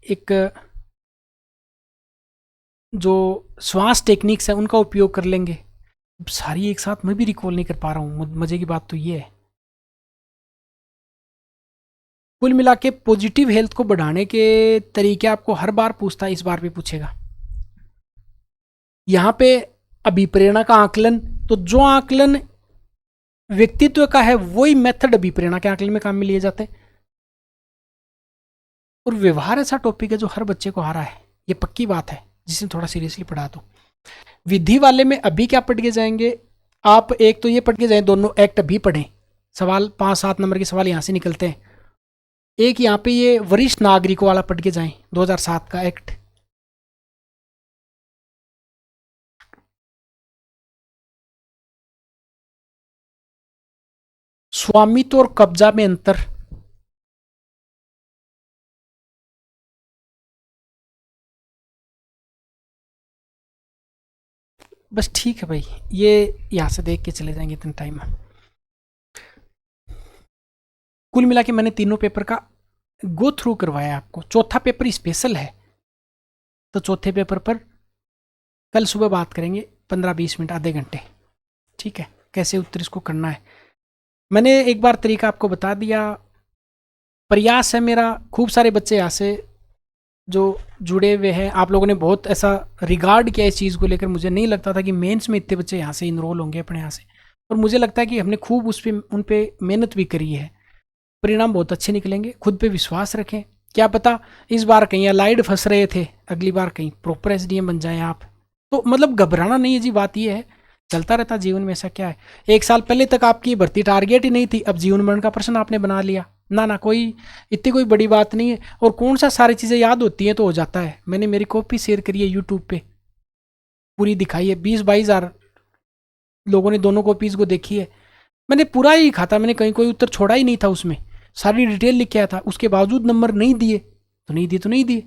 Speaker 1: एक जो श्वास टेक्निक्स है उनका उपयोग कर लेंगे। सारी एक साथ मैं भी रिकॉल नहीं कर पा रहा हूँ, मजे की बात तो ये है। कुल मिला के पॉजिटिव हेल्थ को बढ़ाने के तरीके आपको हर बार पूछता है, इस बार भी पूछेगा। यहाँ पे अभिप्रेरणा का आकलन, तो जो आकलन व्यक्तित्व का है वही मेथड अभिप्रेरणा के आकलन में काम में लिए जाते हैं। और व्यवहार ऐसा टॉपिक है जो हर बच्चे को आ रहा है, ये पक्की बात है, जिसे थोड़ा सीरियसली पढ़ा दो। विधि वाले में अभी क्या पढ़ के जाएंगे आप, एक तो ये पढ़ के जाए, दोनों एक्ट अभी पढ़ें। सवाल 5-7 नंबर के सवाल यहाँ से निकलते हैं। एक यहाँ पे ये वरिष्ठ नागरिकों वाला पढ़ के जाएं, 2007 का एक्ट। स्वामित्व और कब्जा में अंतर, बस ठीक है भाई, ये यहाँ से देख के चले जाएंगे इतना टाइम है। कुल मिला के मैंने तीनों पेपर का गो थ्रू करवाया आपको। चौथा पेपर स्पेशल है, तो चौथे पेपर पर कल सुबह बात करेंगे, 15-20 मिनट, आधे घंटे, ठीक है। कैसे उत्तर इसको करना है मैंने एक बार तरीका आपको बता दिया। प्रयास है मेरा, खूब सारे बच्चे यहाँ से जो जुड़े हुए हैं, आप लोगों ने बहुत ऐसा रिगार्ड किया इस चीज़ को लेकर। मुझे नहीं लगता था कि मेंस में इतने बच्चे यहाँ से इनरोल होंगे अपने यहाँ से, और मुझे लगता है कि हमने खूब उन पे मेहनत भी करी है। परिणाम बहुत अच्छे निकलेंगे, खुद पे विश्वास रखें। क्या पता इस बार कहीं अलाइड फंस रहे थे, अगली बार कहीं प्रॉपर SDM बन जाएं आप। तो मतलब घबराना नहीं है जी, बात ये है, चलता रहता जीवन में। ऐसा क्या है, 1 साल पहले तक आपकी भर्ती टारगेट ही नहीं थी, अब जीवन मरण का प्रश्न आपने बना लिया। ना कोई इतनी कोई बड़ी बात नहीं है। और कौन सा सारी चीज़ें याद होती हैं तो हो जाता है। मैंने मेरी कॉपी शेयर करी है यूट्यूब पे, पूरी दिखाई है, 20-22 हज़ार लोगों ने दोनों कॉपीज़ को देखी है। मैंने पूरा ही लिखा था, मैंने कहीं कोई उत्तर छोड़ा ही नहीं था, उसमें सारी डिटेल लिख के आया था। उसके बावजूद नंबर नहीं दिए तो नहीं दिए तो नहीं दिए।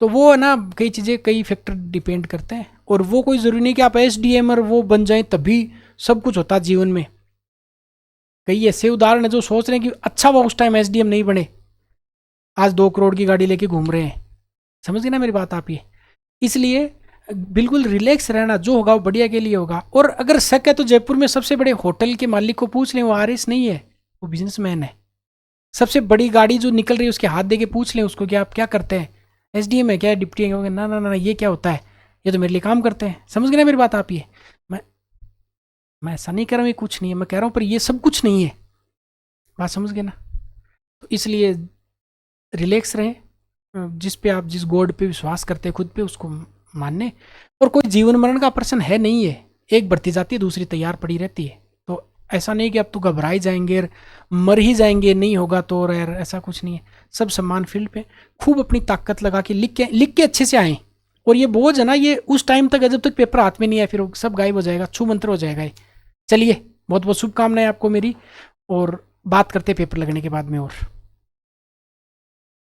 Speaker 1: तो वो है ना, कई चीज़ें, कई फैक्टर डिपेंड करते हैं। और वो कोई ज़रूरी नहीं कि आप SDM वो बन जाएं तभी सब कुछ होता है जीवन में। कई ऐसे उदाहरण है जो सोच रहे हैं कि अच्छा वो उस टाइम SDM नहीं बने, आज 2 करोड़ की गाड़ी लेके घूम रहे हैं। समझ गए ना मेरी बात आप ये। इसलिए बिल्कुल रिलैक्स रहना, जो होगा वो बढ़िया के लिए होगा। और अगर शक है तो जयपुर में सबसे बड़े होटल के मालिक को पूछ लें, वो RS नहीं है, वो बिजनेसमैन है। सबसे बड़ी गाड़ी जो निकल रही है उसके हाथ दे के पूछ लें उसको कि आप क्या करते हैं, SDM है क्या, डिप्टी है? ना ना ना, ये क्या होता है, ये तो मेरे लिए काम करते हैं। समझ गए ना मेरी बात आप ये। मैं ऐसा नहीं कह रहा हूँ ये कुछ नहीं है, मैं कह रहा हूँ पर ये सब कुछ नहीं है, बात समझ गए ना। तो इसलिए रिलैक्स रहें, जिस पे आप, जिस गॉड पे विश्वास करते हैं खुद पे, उसको मानने। और कोई जीवन मरण का प्रश्न है नहीं है, एक बढ़ती जाती है दूसरी तैयार पड़ी रहती है। तो ऐसा नहीं कि अब तो घबराए जाएंगे, मर ही जाएंगे नहीं होगा तो, और यार ऐसा कुछ नहीं है। सब सम्मान फील्ड पे खूब अपनी ताकत लगा के लिख के अच्छे से आएँ। और ये बोझ है ना, ये उस टाइम तक है जब तक पेपर हाथ में नहीं आए, फिर सब गायब हो जाएगा, छू मंत्र हो जाएगा ये। चलिए, बहुत बहुत शुभकामनाएं आपको मेरी, और बात करते हैं पेपर लगने के बाद में और।